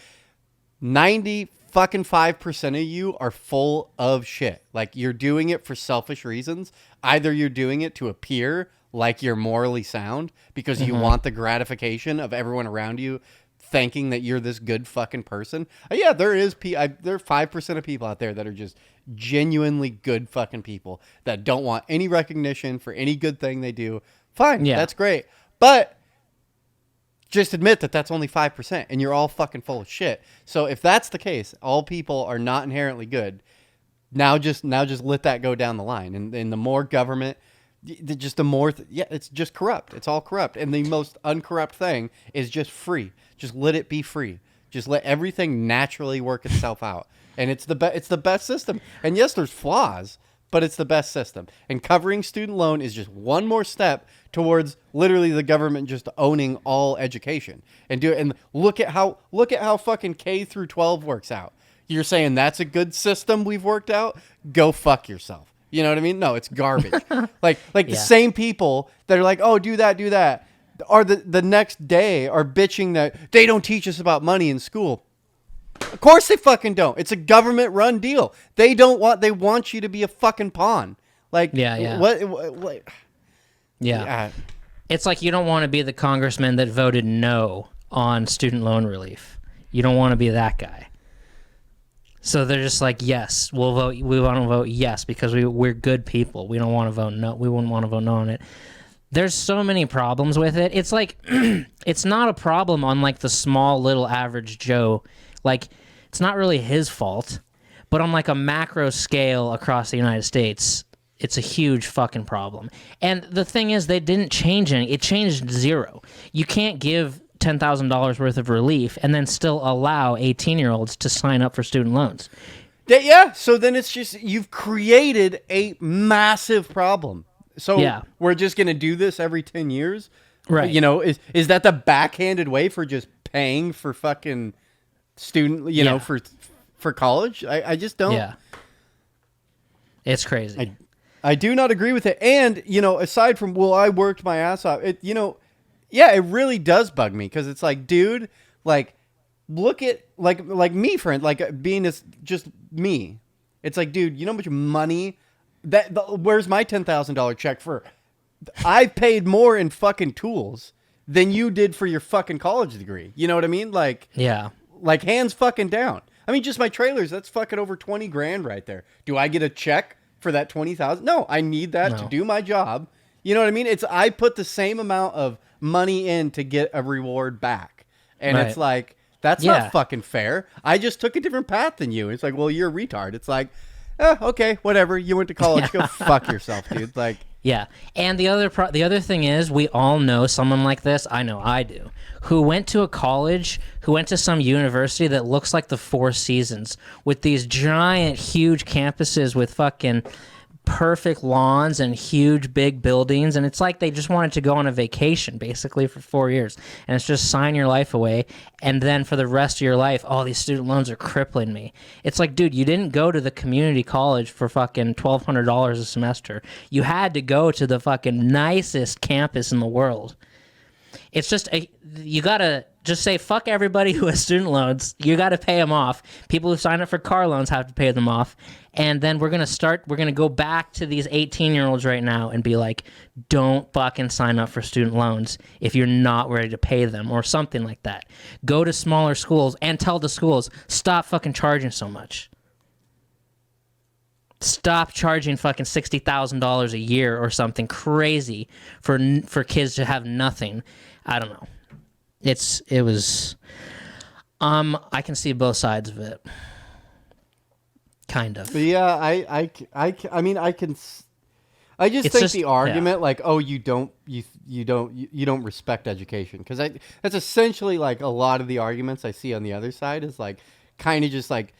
95% of you are full of shit. Like you're doing it for selfish reasons. Either you're doing it to appear like you're morally sound because you want the gratification of everyone around you thinking that you're this good fucking person. Yeah, there are 5% of people out there that are just genuinely good fucking people that don't want any recognition for any good thing they do. Fine, that's great. But just admit that that's only 5% and you're all fucking full of shit. So if that's the case, all people are not inherently good. Now just let that go down the line. And the more government, just the more, it's just corrupt. It's all corrupt. And the most uncorrupt thing is just free. Just let it be free. Just let everything naturally work itself out. And it's the best system. And yes, there's flaws, but it's the best system. And covering student loan is just one more step towards literally the government just owning all education and do it. And look at how fucking K through 12 works out. You're saying that's a good system we've worked out? Go fuck yourself. You know what I mean? No, it's garbage. like the same people that are like, oh, do that, are the next day are bitching that they don't teach us about money in school. Of course they fucking don't. It's a government run deal. They want you to be a fucking pawn. Like, what? Yeah. It's like you don't want to be the congressman that voted no on student loan relief. You don't want to be that guy. So they're just like, yes, we'll vote. We want to vote yes because we're good people. We don't want to vote no. We wouldn't want to vote no on it. There's so many problems with it. It's like, it's not a problem on like the small little average Joe. Like, it's not really his fault. But on like a macro scale across the United States, it's a huge fucking problem. And the thing is, they didn't change any. It changed zero. You can't give $10,000 worth of relief and then still allow 18-year-olds to sign up for student loans. Yeah, so then it's just, you've created a massive problem. So we're just going to do this every 10 years? Right. You know, is that the backhanded way for just paying for fucking student, you know, for college? I just don't. Yeah. It's crazy. I do not agree with it. And, you know, aside from, well, I worked my ass off, it, you know, yeah, it really does bug me because it's like, dude, like, look at, like me, friend, like being just me. It's like, dude, you know how much money where's my $10,000 check for? I paid more in fucking tools than you did for your fucking college degree. You know what I mean? Like, yeah, like hands fucking down. I mean, just my trailers, that's fucking over 20 grand right there. Do I get a check for that 20,000? No, I need that to do my job. You know what I mean? I put the same amount of money in to get a reward back. And it's like, that's not fucking fair. I just took a different path than you. It's like, well, you're a retard. It's like, okay, whatever. You went to college. Go fuck yourself, dude. Like, yeah. And the other thing is, we all know someone like this. I know I do. Who went to a college, who went to some university that looks like the Four Seasons with these giant, huge campuses with fucking perfect lawns and huge big buildings, and it's like they just wanted to go on a vacation basically for 4 years, and it's just sign your life away, and then for the rest of your life, oh, these student loans are crippling me. It's like, dude, you didn't go to the community college for fucking $1,200 a semester. You had to go to the fucking nicest campus in the world. It's just you gotta just say fuck everybody who has student loans. You gotta pay them off. People who sign up for car loans have to pay them off. And then we're gonna go back to these 18-year-olds right now and be like, don't fucking sign up for student loans if you're not ready to pay them or something like that. Go to smaller schools and tell the schools, stop fucking charging so much. Stop charging fucking $60,000 a year or something crazy for kids to have nothing. I don't know. It was. I can see both sides of it. Kind of. But yeah, I mean, I can. I just think the argument, like, oh, you don't respect education, because that's essentially like a lot of the arguments I see on the other side is like kind of just like.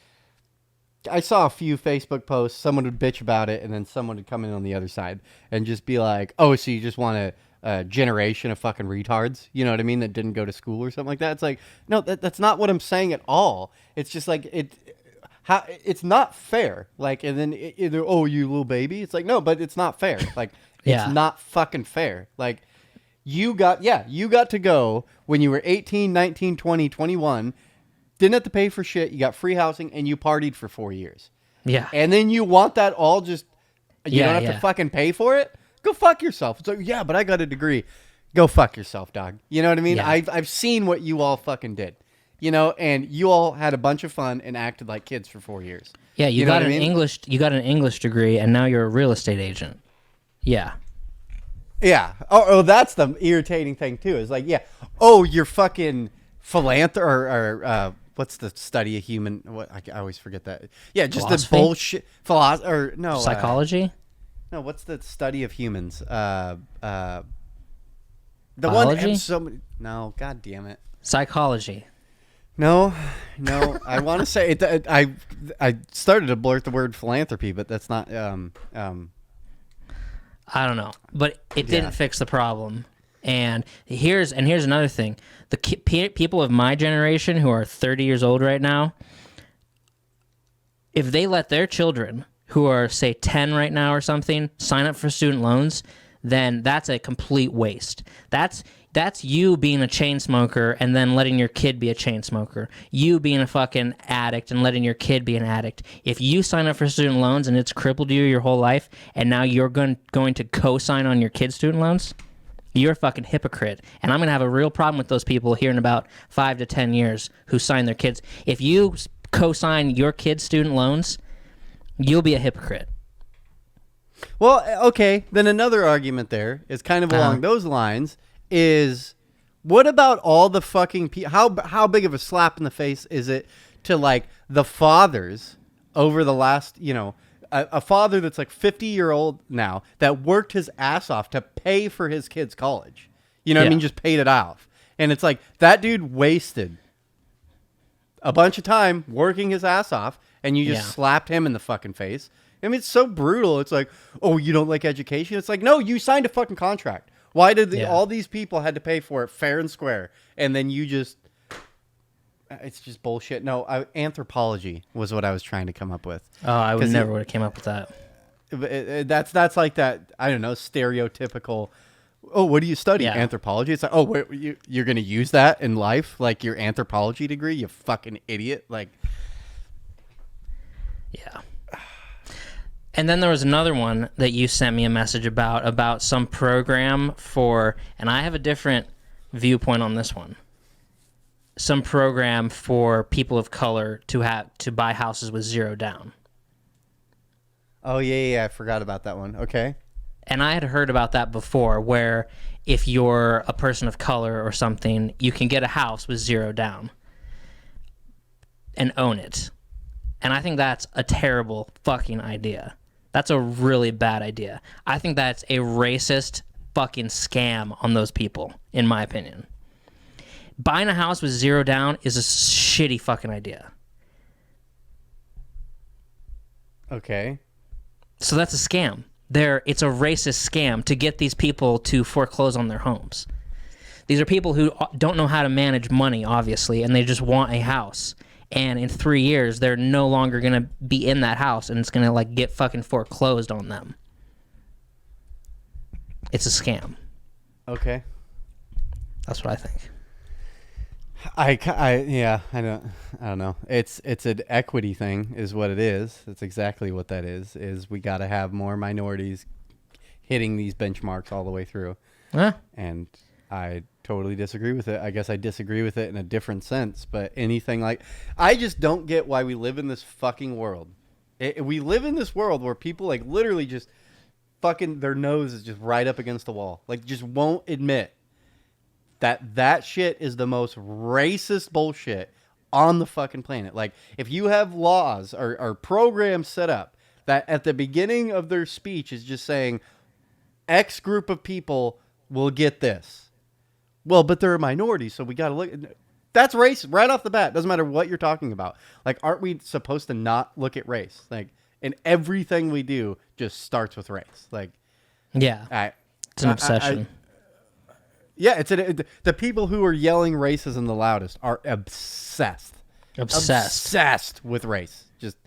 I saw a few Facebook posts, someone would bitch about it, and then someone would come in on the other side and just be like, oh, so you just want a generation of fucking retards, you know what I mean, that didn't go to school or something like that. It's like, no, that's not what I'm saying at all. It's just like, how it's not fair. Like, and then either, oh, you little baby. It's like, no, but it's not fair. Like, Yeah. it's not fucking fair. Like, you got to go when you were 18, 19, 20, 21, didn't have to pay for shit. You got free housing and you partied for 4 years. Yeah. And then you want that all just, you Yeah, don't have to fucking pay for it? Go fuck yourself. It's like, yeah, but I got a degree. Go fuck yourself, dog. You know what I mean? Yeah. I've seen what you all fucking did. You know, and you all had a bunch of fun and acted like kids for 4 years. Yeah, you know got what an I mean? English degree, and now you're a real estate agent. Yeah. Yeah. Oh, that's the irritating thing too. Is like, yeah. Oh, you're fucking or what's the study of human? What I always forget that. Yeah, just Philosophy? the bullshit philosophy or no Psychology? no, what's the study of humans? The Biology? one so many, no, god damn it. Psychology. No, I want to say it. I started to blurt the word philanthropy, but that's not. I don't know, but it Yeah. didn't fix the problem. And here's another thing: the people of my generation who are 30 years old right now, if they let their children who are say 10 right now or something sign up for student loans, then that's a complete waste. That's you being a chain smoker and then letting your kid be a chain smoker. You being a fucking addict and letting your kid be an addict. If you sign up for student loans and it's crippled you your whole life, and now you're going to co-sign on your kid's student loans, you're a fucking hypocrite. And I'm going to have a real problem with those people here in about 5 to 10 years who sign their kids. If you co-sign your kid's student loans, you'll be a hypocrite. Well, okay. Then another argument there is kind of along those lines. Is what about all the fucking people? How big of a slap in the face is it to like the fathers over the last, you know, a father that's like 50-year-old now that worked his ass off to pay for his kid's college. You know what I mean? Just paid it off. And it's like that dude wasted a bunch of time working his ass off and you just slapped him in the fucking face. I mean, it's so brutal. It's like, oh, you don't like education? It's like, no, you signed a fucking contract. Why did all these people had to pay for it fair and square? And then you just, it's just bullshit. No, anthropology was what I was trying to come up with. Oh, I would never would have came up with that. That's like that, I don't know, stereotypical, oh, what do you study? Yeah. Anthropology? It's like, oh, wait, you're going to use that in life? Like your anthropology degree? You fucking idiot. Like, yeah. And then there was another one that you sent me a message about some program for, and I have a different viewpoint on this one. Some program for people of color to buy houses with zero down. oh, yeah, I forgot about that one. Okay. And I had heard about that before, where if you're a person of color or something, you can get a house with zero down and own it. And I think that's a terrible fucking idea. That's a really bad idea. I think that's a racist fucking scam on those people, in my opinion. Buying a house with zero down is a shitty fucking idea. Okay. So that's a scam. It's a racist scam to get these people to foreclose on their homes. These are people who don't know how to manage money, obviously, and they just want a house. And in 3 years, they're no longer going to be in that house, and it's going to like get fucking foreclosed on them. It's a scam. Okay. That's what I think. I don't know. It's an equity thing is what it is. It's exactly what that is we got to have more minorities hitting these benchmarks all the way through. Huh? And I totally disagree with it. I guess I disagree with it in a different sense, but anything like, I just don't get why we live in this fucking world. We live in this world where people like literally just fucking their nose is just right up against the wall. Like just won't admit that shit is the most racist bullshit on the fucking planet. Like if you have laws or programs set up that at the beginning of their speech is just saying X group of people will get this. Well, but they're a minority, so we got to look. That's race right off the bat. Doesn't matter what you're talking about. Like, aren't we supposed to not look at race? Like, and everything we do just starts with race. Like, Yeah. It's an obsession. Yeah, the people who are yelling racism the loudest are obsessed. Obsessed Obsessed with race. Just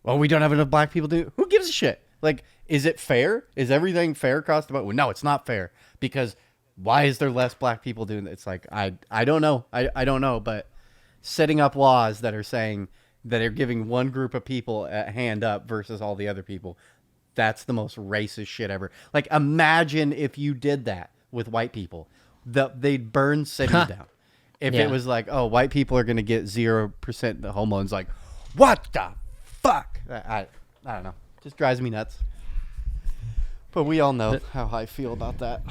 well, we don't have enough black people to. Who gives a shit? Like, is it fair? Is everything fair across the board? Well, no, it's not fair because why is there less black people doing it? It's like I don't know. I don't know, but setting up laws that are saying that are giving one group of people a hand up versus all the other people, that's the most racist shit ever. Like, imagine if you did that with white people. They'd burn cities down. If it was like, oh, white people are going to get 0% the hormones, like, what the fuck? I don't know. Just drives me nuts. But we all know how I feel about that.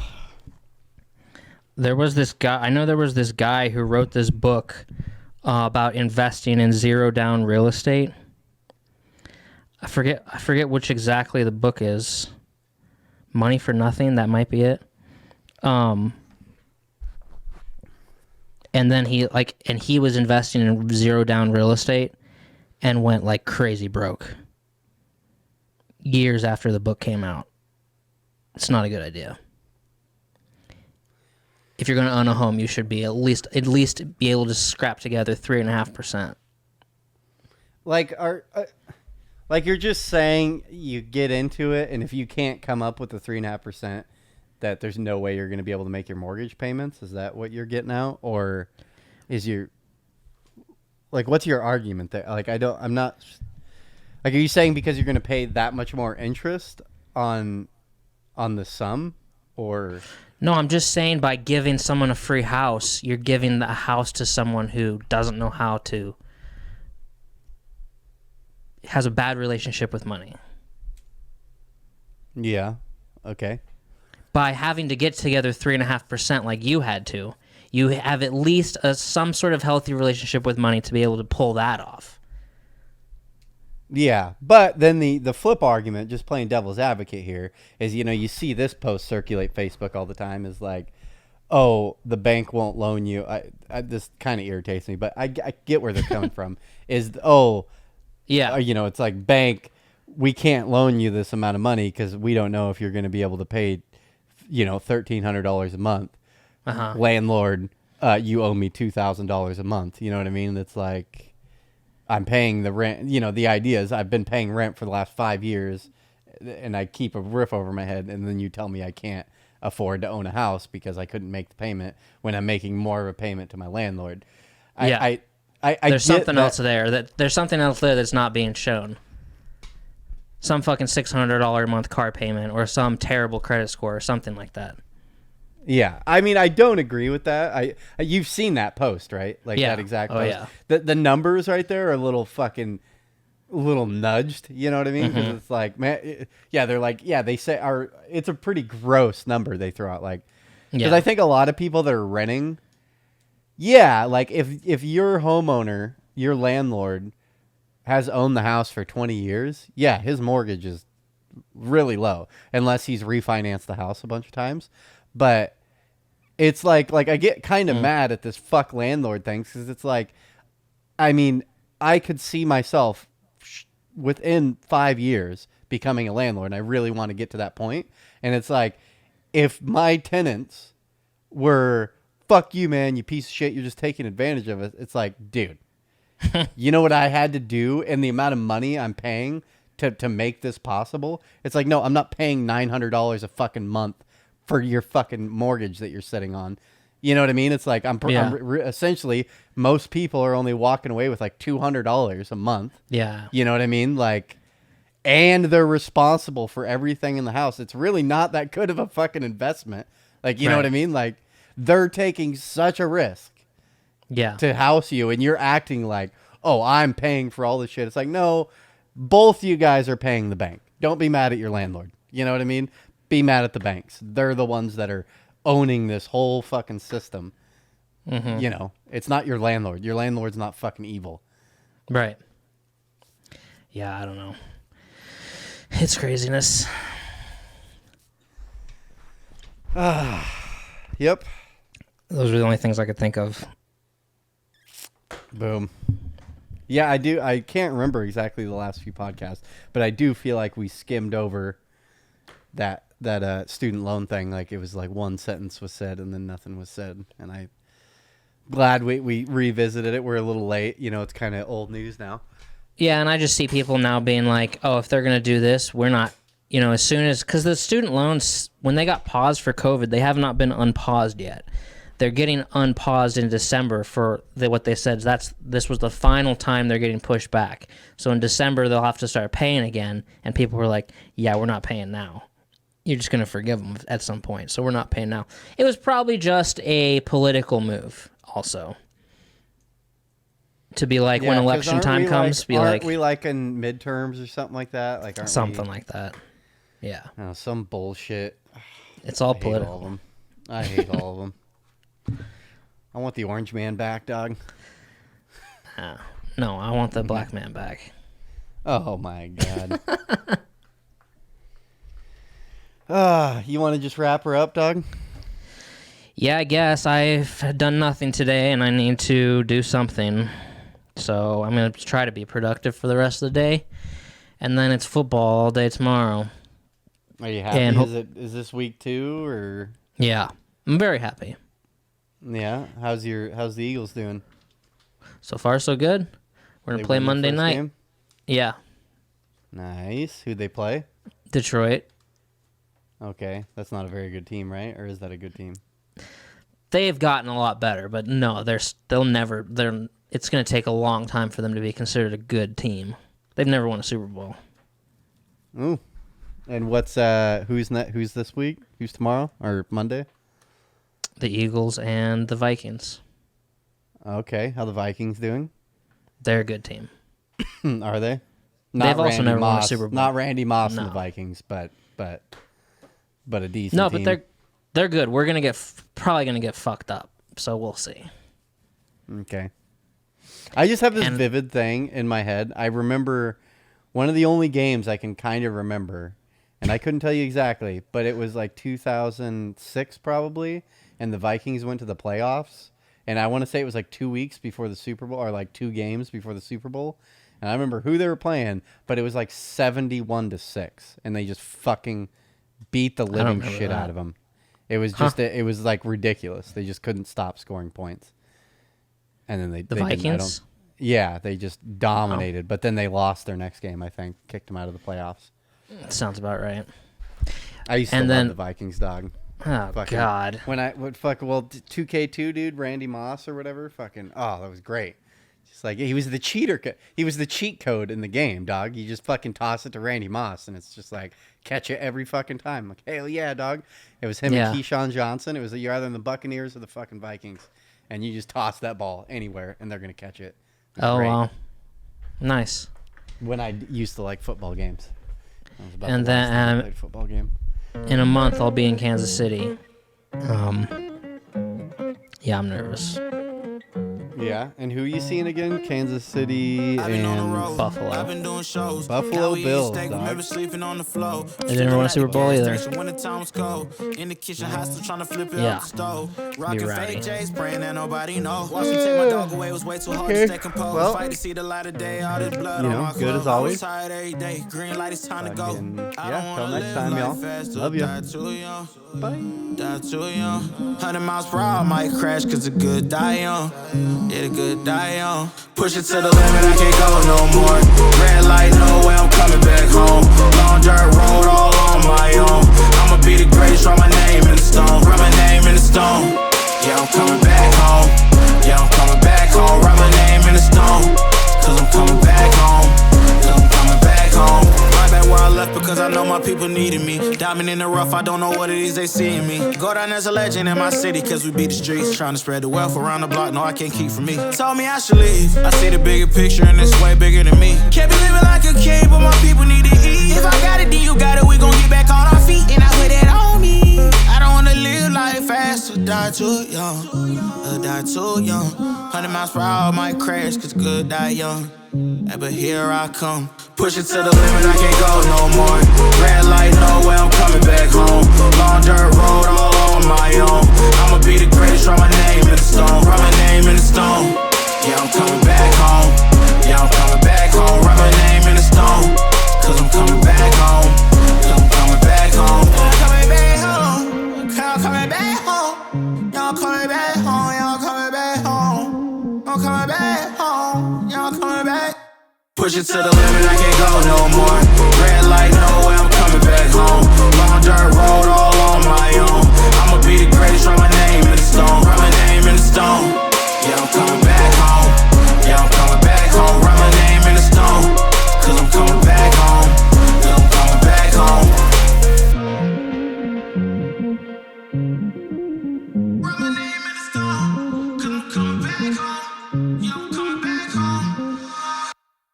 There was this guy. I know there was this guy who wrote this book about investing in zero down real estate. I forget which exactly the book is. Money for Nothing. That might be it. And then he was investing in zero down real estate and went like crazy broke years after the book came out. It's not a good idea. If you're going to own a home, you should be at least be able to scrap together 3.5%. Like you're just saying you get into it, and if you can't come up with the 3.5%, that there's no way you're going to be able to make your mortgage payments. Is that what you're getting out, or is your what's your argument there? Like I'm not. Like, are you saying because you're going to pay that much more interest on the sum, or? No, I'm just saying by giving someone a free house, you're giving the house to someone who doesn't know how to, has a bad relationship with money. Yeah. Okay. By having to get together 3.5% like you had to, you have at least some sort of healthy relationship with money to be able to pull that off. Yeah, but then the flip argument, just playing devil's advocate here, is, you see this post circulate Facebook all the time, is like, oh, the bank won't loan you. This kind of irritates me, but I get where they're coming from. Is, yeah, it's like, bank, we can't loan you this amount of money because we don't know if you're going to be able to pay, $1,300 a month. Uh-huh. Landlord, you owe me $2,000 a month. You know what I mean? It's like, I'm paying the rent. The idea is I've been paying rent for the last 5 years, and I keep a roof over my head, and then you tell me I can't afford to own a house because I couldn't make the payment when I'm making more of a payment to my landlord. There's something else there. There's something else there that's not being shown. Some fucking $600 a month car payment or some terrible credit score or something like that. Yeah, I mean, I don't agree with that. You've seen that post, right? Like, that exact post. Oh, yeah. The numbers right there are a little nudged. You know what I mean? Because it's like, man, they're like, they say it's a pretty gross number they throw out. Like, because I think a lot of people that are renting, like if your homeowner, your landlord, has owned the house for 20 years, his mortgage is really low unless he's refinanced the house a bunch of times. But it's like I get kind of mad at this fuck landlord thing, because it's like, I mean, I could see myself within 5 years becoming a landlord, and I really want to get to that point. And it's like, if my tenants were, fuck you, man, you piece of shit, you're just taking advantage of it. It's like, dude, you know what I had to do and the amount of money I'm paying to make this possible? It's like, no, I'm not paying $900 a fucking month for your fucking mortgage that you're sitting on. You know what I mean? It's like, I'm essentially, most people are only walking away with like $200 a month. Yeah. You know what I mean? Like, and they're responsible for everything in the house. It's really not that good of a fucking investment. Like, you know what I mean? Like, they're taking such a risk to house you, and you're acting like, oh, I'm paying for all this shit. It's like, no, both you guys are paying the bank. Don't be mad at your landlord. You know what I mean? Be mad at the banks. They're the ones that are owning this whole fucking system. Mm-hmm. It's not your landlord. Your landlord's not fucking evil. Right. Yeah, I don't know. It's craziness. Yep. Those were the only things I could think of. Boom. Yeah, I do. I can't remember exactly the last few podcasts, but I do feel like we skimmed over that student loan thing. Like, it was like one sentence was said and then nothing was said, and I'm glad we revisited it. We're a little late, it's kind of old news now. Yeah, and I just see people now being like, oh, if they're going to do this, we're not, as soon as, because the student loans, when they got paused for COVID, they have not been unpaused yet. They're getting unpaused in December for what they said. This was the final time they're getting pushed back. So in December, they'll have to start paying again. And people were like, yeah, we're not paying now. You're just going to forgive them at some point. So we're not paying now. It was probably just a political move also. To be like, when election time comes, aren't we like in midterms or something like that? Like something like that. Yeah. No, some bullshit. It's all political. I hate all of them. I want the orange man back, dog. No, I want the black man back. Oh my god. You want to just wrap her up, dog? Yeah, I guess. I've done nothing today, and I need to do something. So I'm going to try to be productive for the rest of the day. And then it's football all day tomorrow. Are you happy? Is this week 2 or? Yeah, I'm very happy. Yeah, how's the Eagles doing? So far, so good. We're gonna play Monday night. Game? Yeah. Nice. Who'd they play? Detroit. Okay, that's not a very good team, right? Or is that a good team? They've gotten a lot better, but no, it's gonna take a long time for them to be considered a good team. They've never won a Super Bowl. Ooh. And who's this week? Who's tomorrow or Monday? The Eagles and the Vikings. Okay, how the Vikings doing? They're a good team. Are they? They've also never won a Super Bowl. Not Randy Moss and the Vikings, but a decent team. No, but they're good. We're probably gonna get fucked up, so we'll see. Okay. I just have this vivid thing in my head. I remember one of the only games I can kind of remember, and I couldn't tell you exactly, but it was like 2006 probably. And the Vikings went to the playoffs. And I want to say it was like 2 weeks before the Super Bowl, or like 2 games before the Super Bowl. And I remember who they were playing, but it was like 71-6. And they just fucking beat the living shit out of them. It was just, it was like ridiculous. They just couldn't stop scoring points. And then the Vikings? They just dominated. But then they lost their next game, I think. Kicked them out of the playoffs. Sounds about right. I used to love the Vikings, dog. Oh, God. 2K2, dude, Randy Moss or whatever, that was great. Just like, he was the cheater. He was the cheat code in the game, dog. You just fucking toss it to Randy Moss, and it's just like, catch it every fucking time. Like, hell yeah, dog. It was him and Keyshawn Johnson. It was you're either in the Buccaneers or the fucking Vikings, and you just toss that ball anywhere, and they're going to catch it. Oh, great. Wow. Nice. When I used to like football games. And then I played a football game. In a month, I'll be in Kansas City. Yeah, I'm nervous. Yeah, and who are you seeing again? Kansas City and Buffalo. Buffalo Bills, dog. They didn't win a Super Bowl either. Yeah. Be rowdy. Okay. Well, good as always. Till next time, y'all. Love you. Bye. 100 miles per hour, might crash cause a good die young. Yeah, the good die young. Push it to the limit, I can't go no more. Red light, no way, I'm coming back home. Long dirt road, all on my own. I'ma be the greatest, write my name in the stone. Write my name in the stone. Yeah, I'm coming back home. Yeah, I'm coming back home. Write my name in the stone. Cause I'm coming back home. Cause I'm coming back home. Right back where I left because I know my people needed me. Diamond in the rough, I don't know what it is they see in me. Go down as a legend in my city cause we beat the streets. Trying to spread the wealth around the block, no I can't keep from me. Told me I should leave. I see the bigger picture and it's way bigger than me. Can't be living like a king, but my people need to eat. If I got it, then you got it, we gon' get back on our feet. And I put it on me. I don't wanna live life fast or die too young. Or die too young. 100 miles per hour might crash cause good die young. But here I come. Push it to the limit, I can't go no more. Red light, no way, I'm coming back home. Long dirt road, all on my own. I'ma be the greatest, write my name in the stone. Write my name in the stone. Yeah, I'm coming back home. Yeah, I'm coming back home. Write my name in the stone. Cause I'm coming back home. Cause I'm coming back home. I'm coming back home. I'm coming back home. Y'all coming back home. Y'all coming back home. I'm coming back home. Y'all coming back. Push Push it to the limit, I can't go no more. Red light, no way, I'm coming back home. Long dirt road, all on my own. I'ma be the